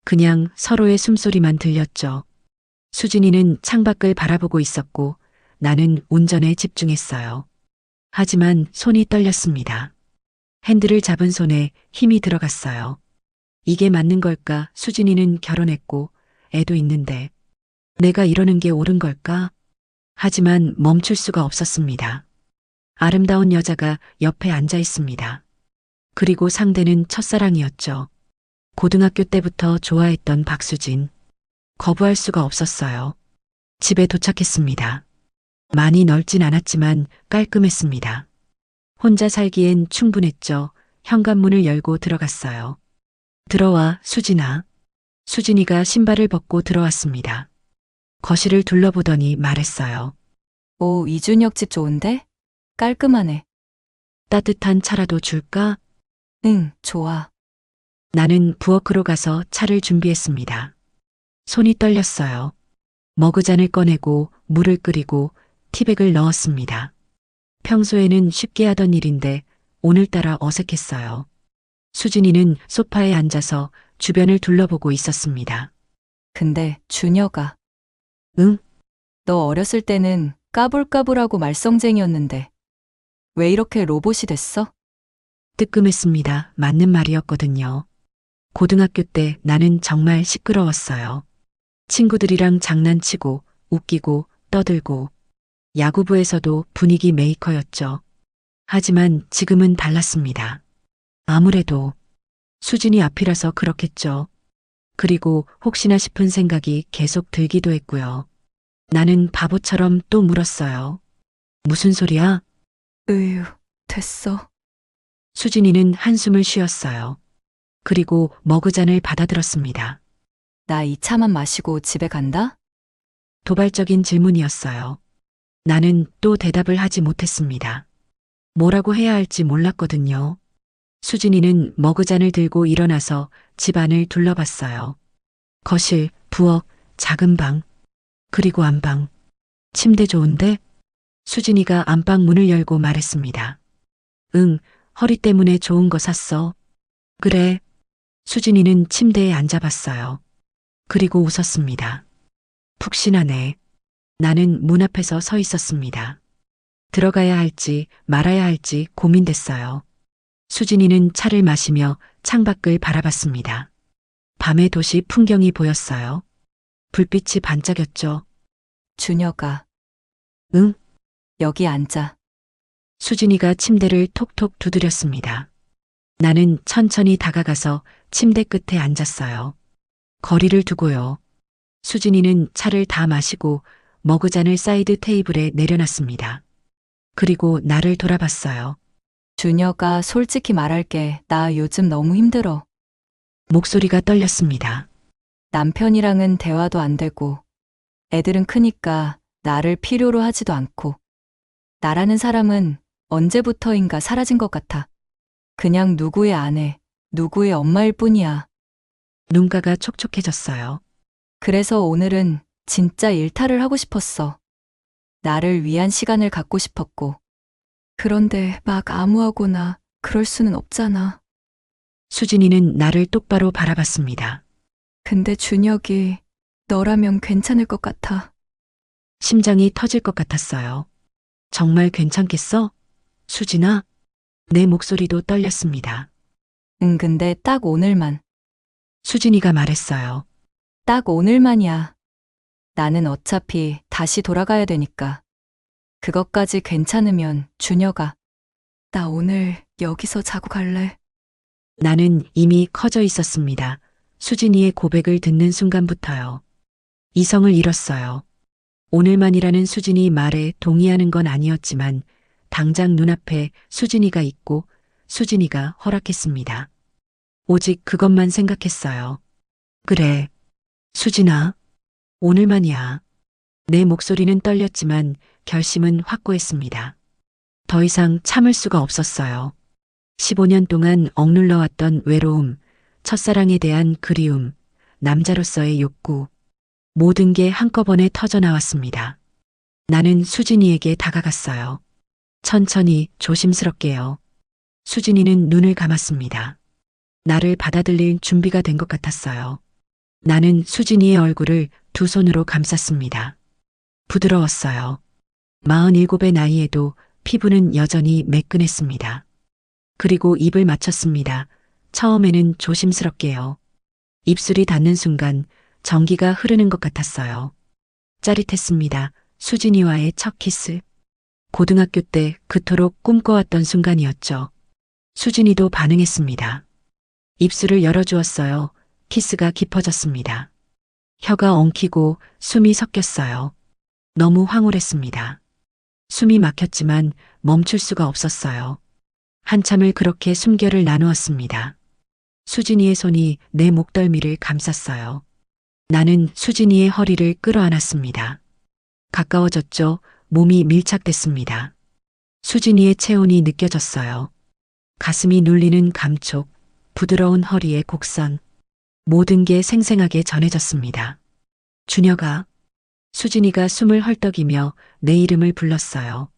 A: 그냥 서로의 숨소리만 들렸죠. 수진이는 창밖을 바라보고 있었고 나는 운전에 집중했어요. 하지만 손이 떨렸습니다. 핸들을 잡은 손에 힘이 들어갔어요. 이게 맞는 걸까? 수진이는 결혼했고 애도 있는데 내가 이러는 게 옳은 걸까? 하지만 멈출 수가 없었습니다. 아름다운 여자가 옆에 앉아 있습니다. 그리고 상대는 첫사랑이었죠. 고등학교 때부터 좋아했던 박수진. 거부할 수가 없었어요. 집에 도착했습니다. 많이 넓진 않았지만 깔끔했습니다. 혼자 살기엔 충분했죠. 현관문을 열고 들어갔어요. 들어와, 수진아. 수진이가 신발을 벗고 들어왔습니다. 거실을 둘러보더니 말했어요.
B: 오, 이준혁 집 좋은데? 깔끔하네.
A: 따뜻한 차라도 줄까?
B: 응, 좋아.
A: 나는 부엌으로 가서 차를 준비했습니다. 손이 떨렸어요. 머그잔을 꺼내고 물을 끓이고 티백을 넣었습니다. 평소에는 쉽게 하던 일인데 오늘따라 어색했어요. 수진이는 소파에 앉아서 주변을 둘러보고 있었습니다.
B: 근데 준혁아,
A: 응?
B: 너 어렸을 때는 까불까불하고 말썽쟁이였는데 왜 이렇게 로봇이 됐어?
A: 뜨끔했습니다. 맞는 말이었거든요. 고등학교 때 나는 정말 시끄러웠어요. 친구들이랑 장난치고 웃기고 떠들고 야구부에서도 분위기 메이커였죠. 하지만 지금은 달랐습니다. 아무래도 수진이 앞이라서 그렇겠죠. 그리고 혹시나 싶은 생각이 계속 들기도 했고요. 나는 바보처럼 또 물었어요. 무슨 소리야?
B: 으유, 됐어.
A: 수진이는 한숨을 쉬었어요. 그리고 머그잔을 받아들었습니다.
B: 나 이 차만 마시고 집에 간다?
A: 도발적인 질문이었어요. 나는 또 대답을 하지 못했습니다. 뭐라고 해야 할지 몰랐거든요. 수진이는 머그잔을 들고 일어나서 집 안을 둘러봤어요. 거실, 부엌, 작은 방, 그리고 안방. 침대 좋은데? 수진이가 안방 문을 열고 말했습니다. 응, 허리 때문에 좋은 거 샀어. 그래. 수진이는 침대에 앉아봤어요. 그리고 웃었습니다. 푹신하네. 나는 문 앞에서 서 있었습니다. 들어가야 할지 말아야 할지 고민됐어요. 수진이는 차를 마시며 창밖을 바라봤습니다. 밤의 도시 풍경이 보였어요. 불빛이 반짝였죠.
B: 준혁아,
A: 응?
B: 여기 앉아.
A: 수진이가 침대를 톡톡 두드렸습니다. 나는 천천히 다가가서 침대 끝에 앉았어요. 거리를 두고요. 수진이는 차를 다 마시고 머그잔을 사이드 테이블에 내려놨습니다. 그리고 나를 돌아봤어요.
B: 준혁아, 솔직히 말할게. 나 요즘 너무 힘들어.
A: 목소리가 떨렸습니다.
B: 남편이랑은 대화도 안 되고, 애들은 크니까 나를 필요로 하지도 않고, 나라는 사람은 언제부터인가 사라진 것 같아. 그냥 누구의 아내, 누구의 엄마일 뿐이야.
A: 눈가가 촉촉해졌어요.
B: 그래서 오늘은 진짜 일탈을 하고 싶었어. 나를 위한 시간을 갖고 싶었고. 그런데 막 아무하고나 그럴 수는 없잖아.
A: 수진이는 나를 똑바로 바라봤습니다.
B: 근데 준혁이 너라면 괜찮을 것 같아.
A: 심장이 터질 것 같았어요. 정말 괜찮겠어? 수진아? 내 목소리도 떨렸습니다.
B: 응, 근데 딱 오늘만.
A: 수진이가 말했어요.
B: 딱 오늘만이야. 나는 어차피 다시 돌아가야 되니까. 그것까지 괜찮으면 준혁아. 나 오늘 여기서 자고 갈래.
A: 나는 이미 커져 있었습니다. 수진이의 고백을 듣는 순간부터요. 이성을 잃었어요. 오늘만이라는 수진이 말에 동의하는 건 아니었지만 당장 눈앞에 수진이가 있고 수진이가 허락했습니다. 오직 그것만 생각했어요. 그래, 수진아, 오늘만이야. 내 목소리는 떨렸지만 결심은 확고했습니다. 더 이상 참을 수가 없었어요. 15년 동안 억눌러왔던 외로움, 첫사랑에 대한 그리움, 남자로서의 욕구, 모든 게 한꺼번에 터져나왔습니다. 나는 수진이에게 다가갔어요. 천천히 조심스럽게요. 수진이는 눈을 감았습니다. 나를 받아들일 준비가 된 것 같았어요. 나는 수진이의 얼굴을 두 손으로 감쌌습니다. 부드러웠어요. 47의 나이에도 피부는 여전히 매끈했습니다. 그리고 입을 맞췄습니다. 처음에는 조심스럽게요. 입술이 닿는 순간 전기가 흐르는 것 같았어요. 짜릿했습니다. 수진이와의 첫 키스. 고등학교 때 그토록 꿈꿔왔던 순간이었죠. 수진이도 반응했습니다. 입술을 열어주었어요. 키스가 깊어졌습니다. 혀가 엉키고 숨이 섞였어요. 너무 황홀했습니다. 숨이 막혔지만 멈출 수가 없었어요. 한참을 그렇게 숨결을 나누었습니다. 수진이의 손이 내 목덜미를 감쌌어요. 나는 수진이의 허리를 끌어안았습니다. 가까워졌죠. 몸이 밀착됐습니다. 수진이의 체온이 느껴졌어요. 가슴이 눌리는 감촉, 부드러운 허리의 곡선, 모든 게 생생하게 전해졌습니다. 준혁아. 수진이가 숨을 헐떡이며 내 이름을 불렀어요.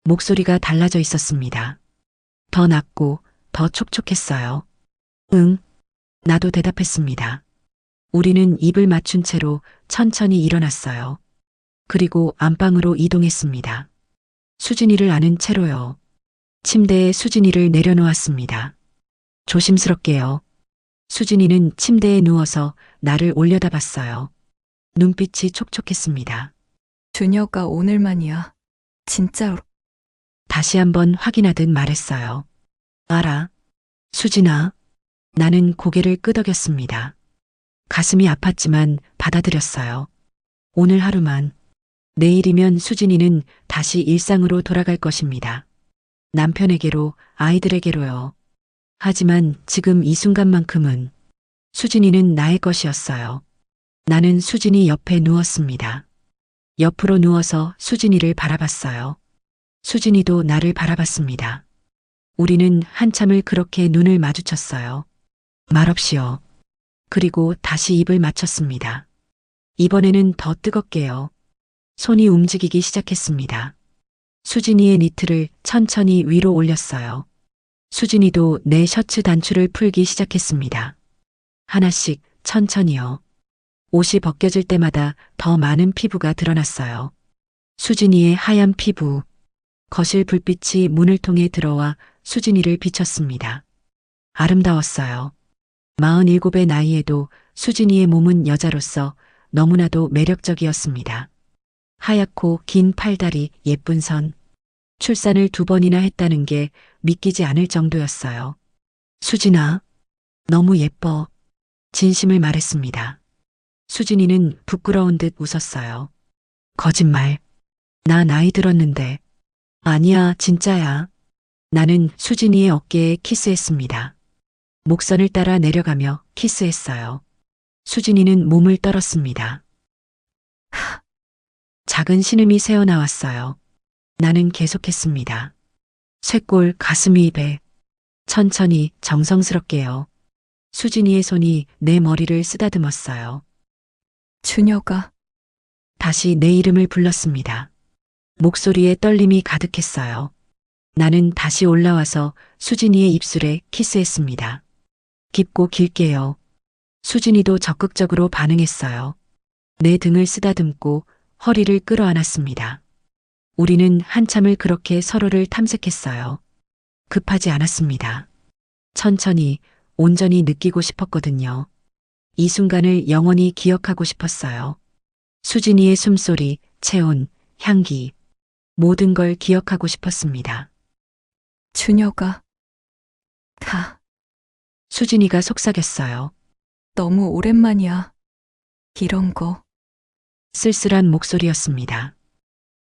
A: 목소리가 달라져 있었습니다. 더 낮고 더 촉촉했어요. 응. 나도 대답했습니다. 우리는 입을 맞춘 채로 천천히 일어났어요. 그리고 안방으로 이동했습니다. 수진이를 안은 채로요. 침대에 수진이를 내려놓았습니다. 조심스럽게요. 수진이는 침대에 누워서 나를 올려다봤어요. 눈빛이 촉촉했습니다.
B: 준혁아, 오늘만이야. 진짜로.
A: 다시 한번 확인하듯 말했어요. 알아. 수진아. 나는 고개를 끄덕였습니다. 가슴이 아팠지만 받아들였어요. 오늘 하루만. 내일이면 수진이는 다시 일상으로 돌아갈 것입니다. 남편에게로, 아이들에게로요. 하지만 지금 이 순간만큼은 수진이는 나의 것이었어요. 나는 수진이 옆에 누웠습니다. 옆으로 누워서 수진이를 바라봤어요. 수진이도 나를 바라봤습니다. 우리는 한참을 그렇게 눈을 마주쳤어요. 말없이요. 그리고 다시 입을 맞췄습니다. 이번에는 더 뜨겁게요. 손이 움직이기 시작했습니다. 수진이의 니트를 천천히 위로 올렸어요. 수진이도 내 셔츠 단추를 풀기 시작했습니다. 하나씩 천천히요. 옷이 벗겨질 때마다 더 많은 피부가 드러났어요. 수진이의 하얀 피부. 거실 불빛이 문을 통해 들어와 수진이를 비췄습니다. 아름다웠어요. 47의 나이에도 수진이의 몸은 여자로서 너무나도 매력적이었습니다. 하얗고 긴 팔다리, 예쁜 선. 출산을 2번이나 했다는 게 믿기지 않을 정도였어요. 수진아, 너무 예뻐. 진심을 말했습니다. 수진이는 부끄러운 듯 웃었어요. 거짓말. 나 나이 들었는데. 아니야, 진짜야. 나는 수진이의 어깨에 키스했습니다. 목선을 따라 내려가며 키스했어요. 수진이는 몸을 떨었습니다. 작은 신음이 새어나왔어요. 나는 계속했습니다. 쇄골, 가슴, 입에. 천천히, 정성스럽게요. 수진이의 손이 내 머리를 쓰다듬었어요.
B: 준혁아.
A: 다시 내 이름을 불렀습니다. 목소리에 떨림이 가득했어요. 나는 다시 올라와서 수진이의 입술에 키스했습니다. 깊고 길게요. 수진이도 적극적으로 반응했어요. 내 등을 쓰다듬고 허리를 끌어안았습니다. 우리는 한참을 그렇게 서로를 탐색했어요. 급하지 않았습니다. 천천히, 온전히 느끼고 싶었거든요. 이 순간을 영원히 기억하고 싶었어요. 수진이의 숨소리, 체온, 향기, 모든 걸 기억하고 싶었습니다.
B: 준혁아. 다.
A: 수진이가 속삭였어요.
B: 너무 오랜만이야. 이런 거.
A: 쓸쓸한 목소리였습니다.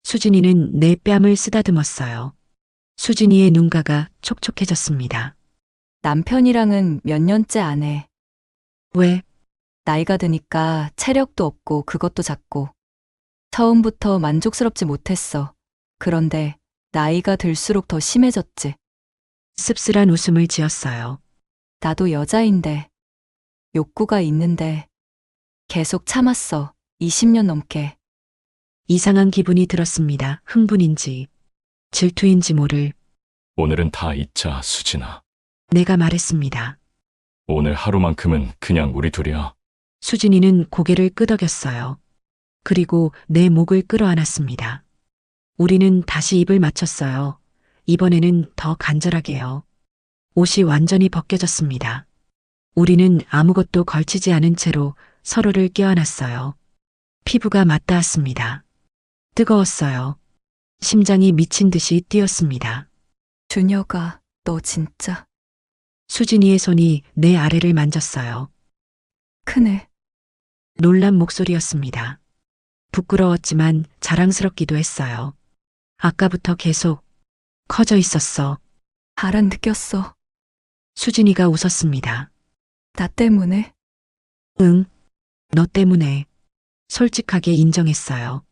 A: 수진이는 내 뺨을 쓰다듬었어요. 수진이의 눈가가 촉촉해졌습니다.
B: 남편이랑은 몇 년째 안 해.
A: 왜?
B: 나이가 드니까 체력도 없고 그것도 작고. 처음부터 만족스럽지 못했어. 그런데 나이가 들수록 더 심해졌지.
A: 씁쓸한 웃음을 지었어요.
B: 나도 여자인데. 욕구가 있는데. 계속 참았어. 20년 넘게.
A: 이상한 기분이 들었습니다. 흥분인지, 질투인지 모를.
C: 오늘은 다 잊자, 수진아.
A: 내가 말했습니다.
C: 오늘 하루만큼은 그냥 우리 둘이야.
A: 수진이는 고개를 끄덕였어요. 그리고 내 목을 끌어안았습니다. 우리는 다시 입을 맞췄어요. 이번에는 더 간절하게요. 옷이 완전히 벗겨졌습니다. 우리는 아무것도 걸치지 않은 채로 서로를 껴안았어요. 피부가 맞닿았습니다. 뜨거웠어요. 심장이 미친 듯이 뛰었습니다.
B: 준혁아, 너 진짜
A: 수진이의 손이 내 아래를 만졌어요.
B: 크네.
A: 놀란 목소리였습니다. 부끄러웠지만 자랑스럽기도 했어요. 아까부터 계속 커져 있었어.
B: 바람 느꼈어.
A: 수진이가 웃었습니다.
B: 나 때문에?
A: 응, 너 때문에. 솔직하게 인정했어요.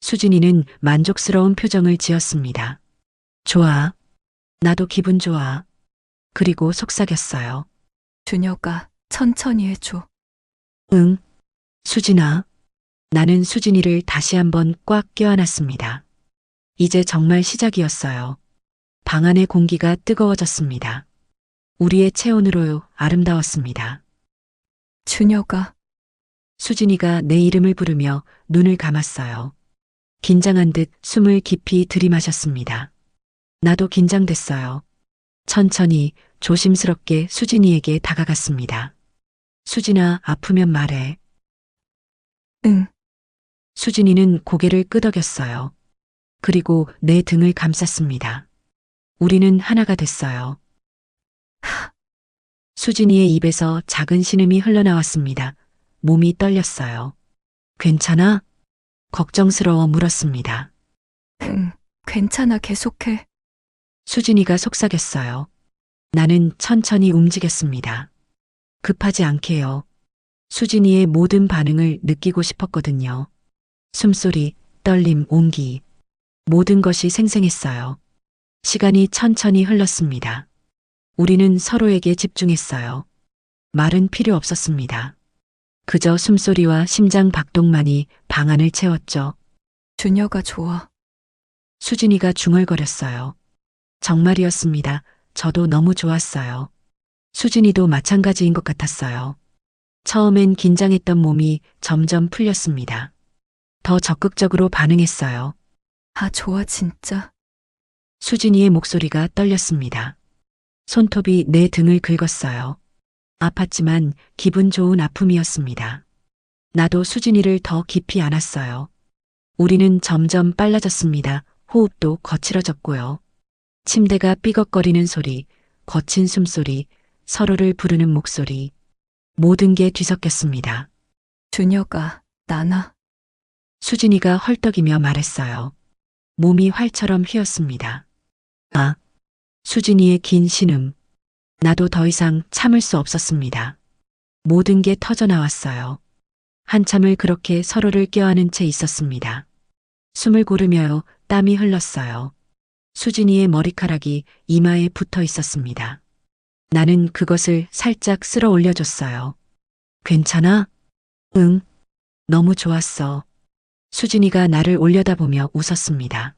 A: 수진이는 만족스러운 표정을 지었습니다. 좋아. 나도 기분 좋아. 그리고 속삭였어요.
B: 준혁아, 천천히 해줘.
A: 응. 수진아. 나는 수진이를 다시 한번 꽉 껴안았습니다. 이제 정말 시작이었어요. 방 안의 공기가 뜨거워졌습니다. 우리의 체온으로 아름다웠습니다.
B: 준혁아,
A: 수진이가 내 이름을 부르며 눈을 감았어요. 긴장한 듯 숨을 깊이 들이마셨습니다. 나도 긴장됐어요. 천천히 조심스럽게 수진이에게 다가갔습니다. 수진아, 아프면 말해.
B: 응.
A: 수진이는 고개를 끄덕였어요. 그리고 내 등을 감쌌습니다. 우리는 하나가 됐어요. 수진이의 입에서 작은 신음이 흘러나왔습니다. 몸이 떨렸어요. 괜찮아? 걱정스러워 물었습니다.
B: 응, 괜찮아, 계속해.
A: 수진이가 속삭였어요. 나는 천천히 움직였습니다. 급하지 않게요. 수진이의 모든 반응을 느끼고 싶었거든요. 숨소리, 떨림, 온기. 모든 것이 생생했어요. 시간이 천천히 흘렀습니다. 우리는 서로에게 집중했어요. 말은 필요 없었습니다. 그저 숨소리와 심장 박동만이 방 안을 채웠죠.
B: 준혁아, 좋아.
A: 수진이가 중얼거렸어요. 정말이었습니다. 저도 너무 좋았어요. 수진이도 마찬가지인 것 같았어요. 처음엔 긴장했던 몸이 점점 풀렸습니다. 더 적극적으로 반응했어요.
B: 아, 좋아, 진짜.
A: 수진이의 목소리가 떨렸습니다. 손톱이 내 등을 긁었어요. 아팠지만 기분 좋은 아픔이었습니다. 나도 수진이를 더 깊이 안았어요. 우리는 점점 빨라졌습니다. 호흡도 거칠어졌고요. 침대가 삐걱거리는 소리, 거친 숨소리, 서로를 부르는 목소리. 모든 게 뒤섞였습니다.
B: 준혁아, 나나.
A: 수진이가 헐떡이며 말했어요. 몸이 활처럼 휘었습니다. 아, 수진이의 긴 신음. 나도 더 이상 참을 수 없었습니다. 모든 게 터져나왔어요. 한참을 그렇게 서로를 껴안은 채 있었습니다. 숨을 고르며 땀이 흘렀어요. 수진이의 머리카락이 이마에 붙어 있었습니다. 나는 그것을 살짝 쓸어 올려줬어요. 괜찮아? 응. 너무 좋았어. 수진이가 나를 올려다보며 웃었습니다.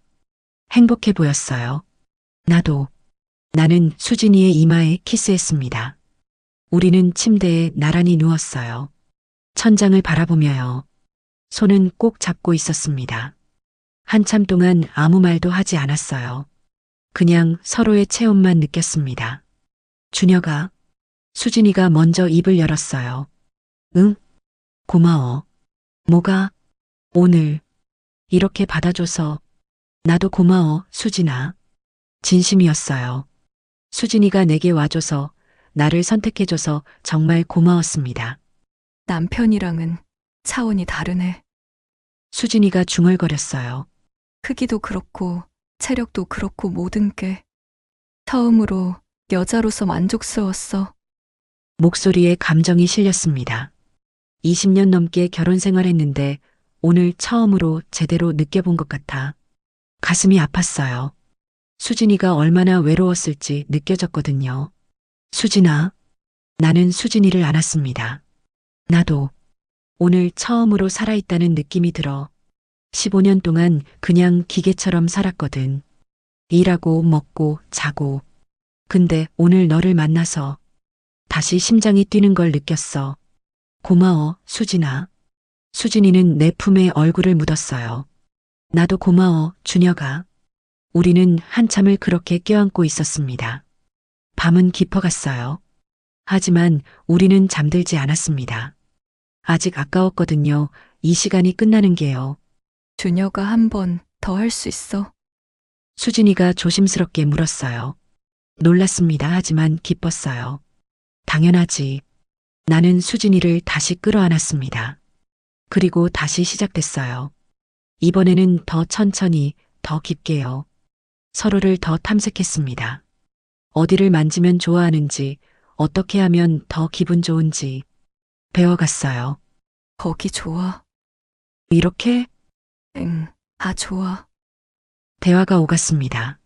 A: 행복해 보였어요. 나도. 나는 수진이의 이마에 키스했습니다. 우리는 침대에 나란히 누웠어요. 천장을 바라보며요. 손은 꼭 잡고 있었습니다. 한참 동안 아무 말도 하지 않았어요. 그냥 서로의 체온만 느꼈습니다. 준혁아, 수진이가 먼저 입을 열었어요. 응? 고마워. 뭐가? 오늘 이렇게 받아줘서 나도 고마워, 수진아. 진심이었어요. 수진이가 내게 와줘서 나를 선택해줘서 정말 고마웠습니다.
B: 남편이랑은 차원이 다르네.
A: 수진이가 중얼거렸어요.
B: 크기도 그렇고, 체력도 그렇고 모든 게. 처음으로 여자로서 만족스러웠어.
A: 목소리에 감정이 실렸습니다. 20년 넘게 결혼 생활했는데 오늘 처음으로 제대로 느껴본 것 같아. 가슴이 아팠어요. 수진이가 얼마나 외로웠을지 느껴졌거든요. 수진아, 나는 수진이를 안았습니다. 나도 오늘 처음으로 살아있다는 느낌이 들어. 15년 동안 그냥 기계처럼 살았거든. 일하고 먹고 자고. 근데 오늘 너를 만나서 다시 심장이 뛰는 걸 느꼈어. 고마워, 수진아. 수진이는 내 품에 얼굴을 묻었어요. 나도 고마워, 준혁아. 우리는 한참을 그렇게 껴안고 있었습니다. 밤은 깊어갔어요. 하지만 우리는 잠들지 않았습니다. 아직 아까웠거든요. 이 시간이 끝나는 게요.
B: 준혁아, 한 번 더 할 수 있어?
A: 수진이가 조심스럽게 물었어요. 놀랐습니다. 하지만 기뻤어요. 당연하지. 나는 수진이를 다시 끌어안았습니다. 그리고 다시 시작됐어요. 이번에는 더 천천히, 더 깊게요. 서로를 더 탐색했습니다. 어디를 만지면 좋아하는지, 어떻게 하면 더 기분 좋은지 배워갔어요.
B: 거기 좋아.
A: 이렇게
B: 응, 좋아.
A: 대화가 오갔습니다.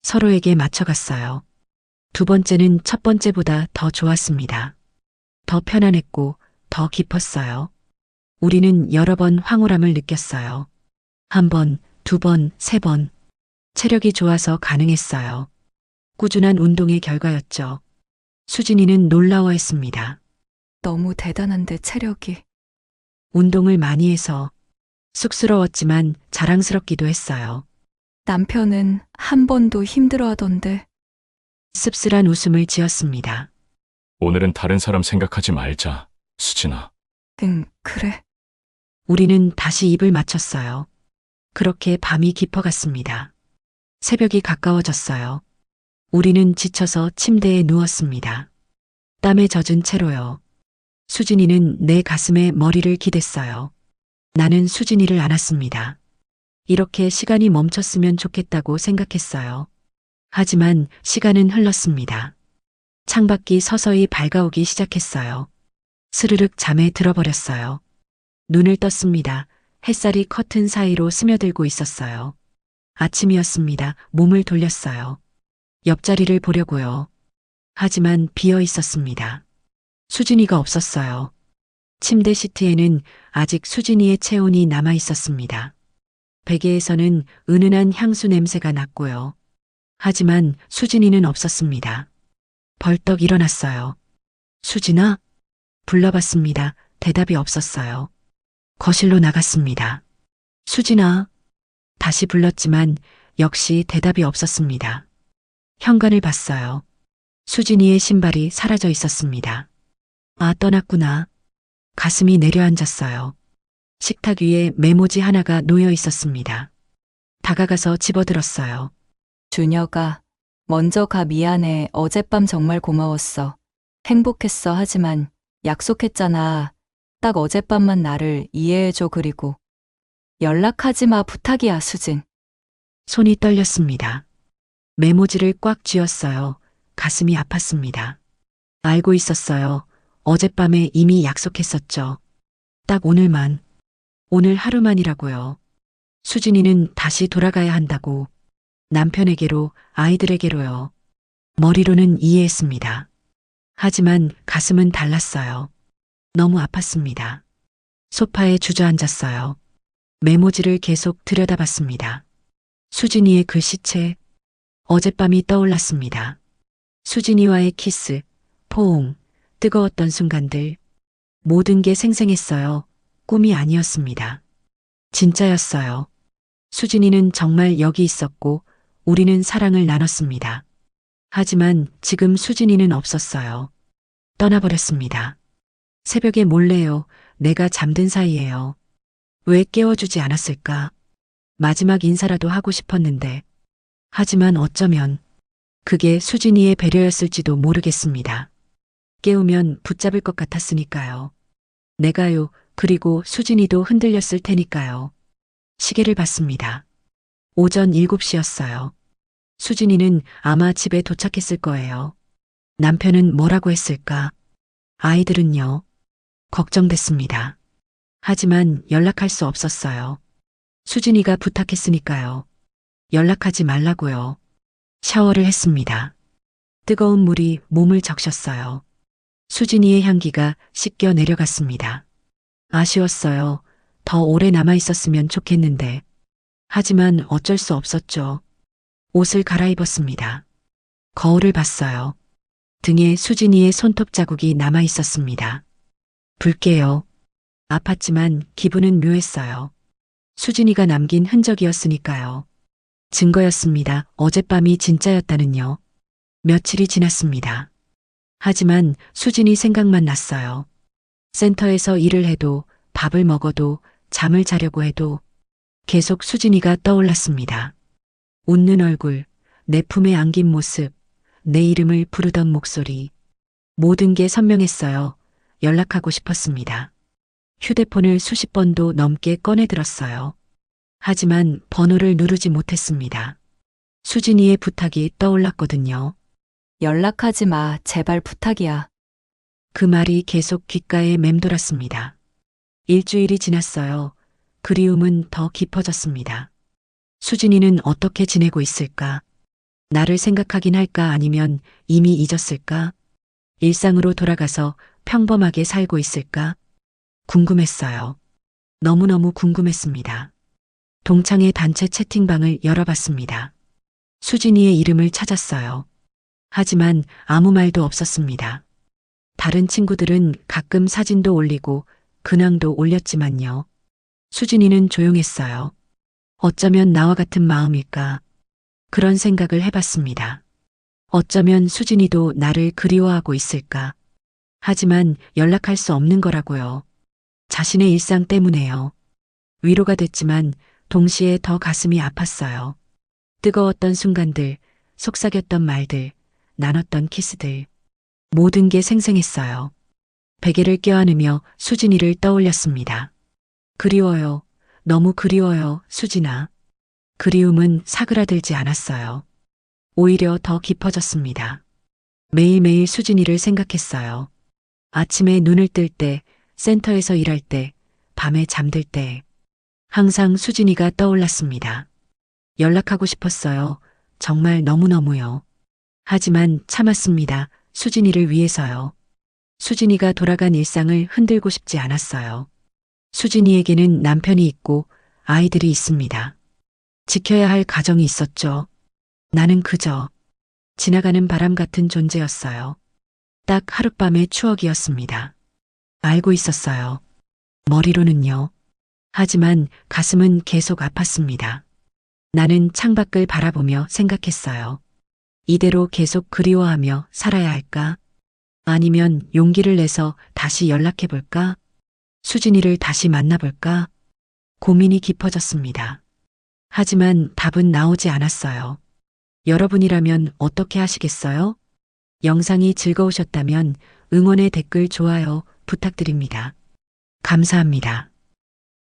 A: 서로에게 맞춰갔어요. 두 번째는 첫 번째보다 더 좋았습니다. 더 편안했고 더 깊었어요. 우리는 여러 번 황홀함을 느꼈어요. 한 번, 두 번, 세 번. 체력이 좋아서 가능했어요. 꾸준한 운동의 결과였죠. 수진이는 놀라워했습니다.
B: 너무 대단한데, 체력이.
A: 운동을 많이 해서 쑥스러웠지만 자랑스럽기도 했어요.
B: 남편은 한 번도 힘들어 하던데.
A: 씁쓸한 웃음을 지었습니다.
C: 오늘은 다른 사람 생각하지 말자, 수진아.
B: 응, 그래.
A: 우리는 다시 입을 맞췄어요. 그렇게 밤이 깊어갔습니다. 새벽이 가까워졌어요. 우리는 지쳐서 침대에 누웠습니다. 땀에 젖은 채로요. 수진이는 내 가슴에 머리를 기댔어요. 나는 수진이를 안았습니다. 이렇게 시간이 멈췄으면 좋겠다고 생각했어요. 하지만 시간은 흘렀습니다. 창밖이 서서히 밝아오기 시작했어요. 스르륵 잠에 들어버렸어요. 눈을 떴습니다. 햇살이 커튼 사이로 스며들고 있었어요. 아침이었습니다. 몸을 돌렸어요. 옆자리를 보려고요. 하지만 비어 있었습니다. 수진이가 없었어요. 침대 시트에는 아직 수진이의 체온이 남아 있었습니다. 베개에서는 은은한 향수 냄새가 났고요. 하지만 수진이는 없었습니다. 벌떡 일어났어요. 수진아? 불러봤습니다. 대답이 없었어요. 거실로 나갔습니다. 수진아? 다시 불렀지만 역시 대답이 없었습니다. 현관을 봤어요. 수진이의 신발이 사라져 있었습니다. 떠났구나. 가슴이 내려앉았어요. 식탁 위에 메모지 하나가 놓여 있었습니다. 다가가서 집어들었어요.
B: 준혁아, 먼저 가. 미안해. 어젯밤 정말 고마웠어. 행복했어. 하지만 약속했잖아. 딱 어젯밤만 나를 이해해줘. 그리고 연락하지 마. 부탁이야, 수진.
A: 손이 떨렸습니다. 메모지를 꽉 쥐었어요. 가슴이 아팠습니다. 알고 있었어요. 어젯밤에 이미 약속했었죠. 딱 오늘만. 오늘 하루만이라고요. 수진이는 다시 돌아가야 한다고. 남편에게로, 아이들에게로요. 머리로는 이해했습니다. 하지만 가슴은 달랐어요. 너무 아팠습니다. 소파에 주저앉았어요. 메모지를 계속 들여다봤습니다. 수진이의 글씨체, 어젯밤이 떠올랐습니다. 수진이와의 키스, 포옹, 뜨거웠던 순간들. 모든 게 생생했어요. 꿈이 아니었습니다. 진짜였어요. 수진이는 정말 여기 있었고 우리는 사랑을 나눴습니다. 하지만 지금 수진이는 없었어요. 떠나버렸습니다. 새벽에 몰래요. 내가 잠든 사이에요. 왜 깨워주지 않았을까? 마지막 인사라도 하고 싶었는데. 하지만 어쩌면 그게 수진이의 배려였을지도 모르겠습니다. 깨우면 붙잡을 것 같았으니까요. 내가요. 그리고 수진이도 흔들렸을 테니까요. 시계를 봤습니다. 오전 7시였어요. 수진이는 아마 집에 도착했을 거예요. 남편은 뭐라고 했을까? 아이들은요? 걱정됐습니다. 하지만 연락할 수 없었어요. 수진이가 부탁했으니까요. 연락하지 말라고요. 샤워를 했습니다. 뜨거운 물이 몸을 적셨어요. 수진이의 향기가 씻겨 내려갔습니다. 아쉬웠어요. 더 오래 남아 있었으면 좋겠는데. 하지만 어쩔 수 없었죠. 옷을 갈아입었습니다. 거울을 봤어요. 등에 수진이의 손톱 자국이 남아 있었습니다. 붉게요. 아팠지만 기분은 묘했어요. 수진이가 남긴 흔적이었으니까요. 증거였습니다. 어젯밤이 진짜였다는요. 며칠이 지났습니다. 하지만 수진이 생각만 났어요. 센터에서 일을 해도 밥을 먹어도 잠을 자려고 해도 계속 수진이가 떠올랐습니다. 웃는 얼굴, 내 품에 안긴 모습, 내 이름을 부르던 목소리. 모든 게 선명했어요. 연락하고 싶었습니다. 휴대폰을 수십 번도 넘게 꺼내 들었어요. 하지만 번호를 누르지 못했습니다. 수진이의 부탁이 떠올랐거든요.
B: 연락하지 마. 제발 부탁이야.
A: 그 말이 계속 귓가에 맴돌았습니다. 일주일이 지났어요. 그리움은 더 깊어졌습니다. 수진이는 어떻게 지내고 있을까? 나를 생각하긴 할까 아니면 이미 잊었을까? 일상으로 돌아가서 평범하게 살고 있을까? 궁금했어요. 너무너무 궁금했습니다. 동창회 단체 채팅방을 열어봤습니다. 수진이의 이름을 찾았어요. 하지만 아무 말도 없었습니다. 다른 친구들은 가끔 사진도 올리고 근황도 올렸지만요. 수진이는 조용했어요. 어쩌면 나와 같은 마음일까? 그런 생각을 해봤습니다. 어쩌면 수진이도 나를 그리워하고 있을까? 하지만 연락할 수 없는 거라고요. 자신의 일상 때문에요. 위로가 됐지만 동시에 더 가슴이 아팠어요. 뜨거웠던 순간들, 속삭였던 말들, 나눴던 키스들. 모든 게 생생했어요. 베개를 껴안으며 수진이를 떠올렸습니다. 그리워요. 너무 그리워요, 수진아. 그리움은 사그라들지 않았어요. 오히려 더 깊어졌습니다. 매일매일 수진이를 생각했어요. 아침에 눈을 뜰 때, 센터에서 일할 때, 밤에 잠들 때. 항상 수진이가 떠올랐습니다. 연락하고 싶었어요. 정말 너무너무요. 하지만 참았습니다. 수진이를 위해서요. 수진이가 돌아간 일상을 흔들고 싶지 않았어요. 수진이에게는 남편이 있고 아이들이 있습니다. 지켜야 할 가정이 있었죠. 나는 그저 지나가는 바람 같은 존재였어요. 딱 하룻밤의 추억이었습니다. 알고 있었어요. 머리로는요. 하지만 가슴은 계속 아팠습니다. 나는 창밖을 바라보며 생각했어요. 이대로 계속 그리워하며 살아야 할까? 아니면 용기를 내서 다시 연락해볼까? 수진이를 다시 만나볼까? 고민이 깊어졌습니다. 하지만 답은 나오지 않았어요. 여러분이라면 어떻게 하시겠어요? 영상이 즐거우셨다면 응원의 댓글 좋아요 부탁드립니다. 감사합니다.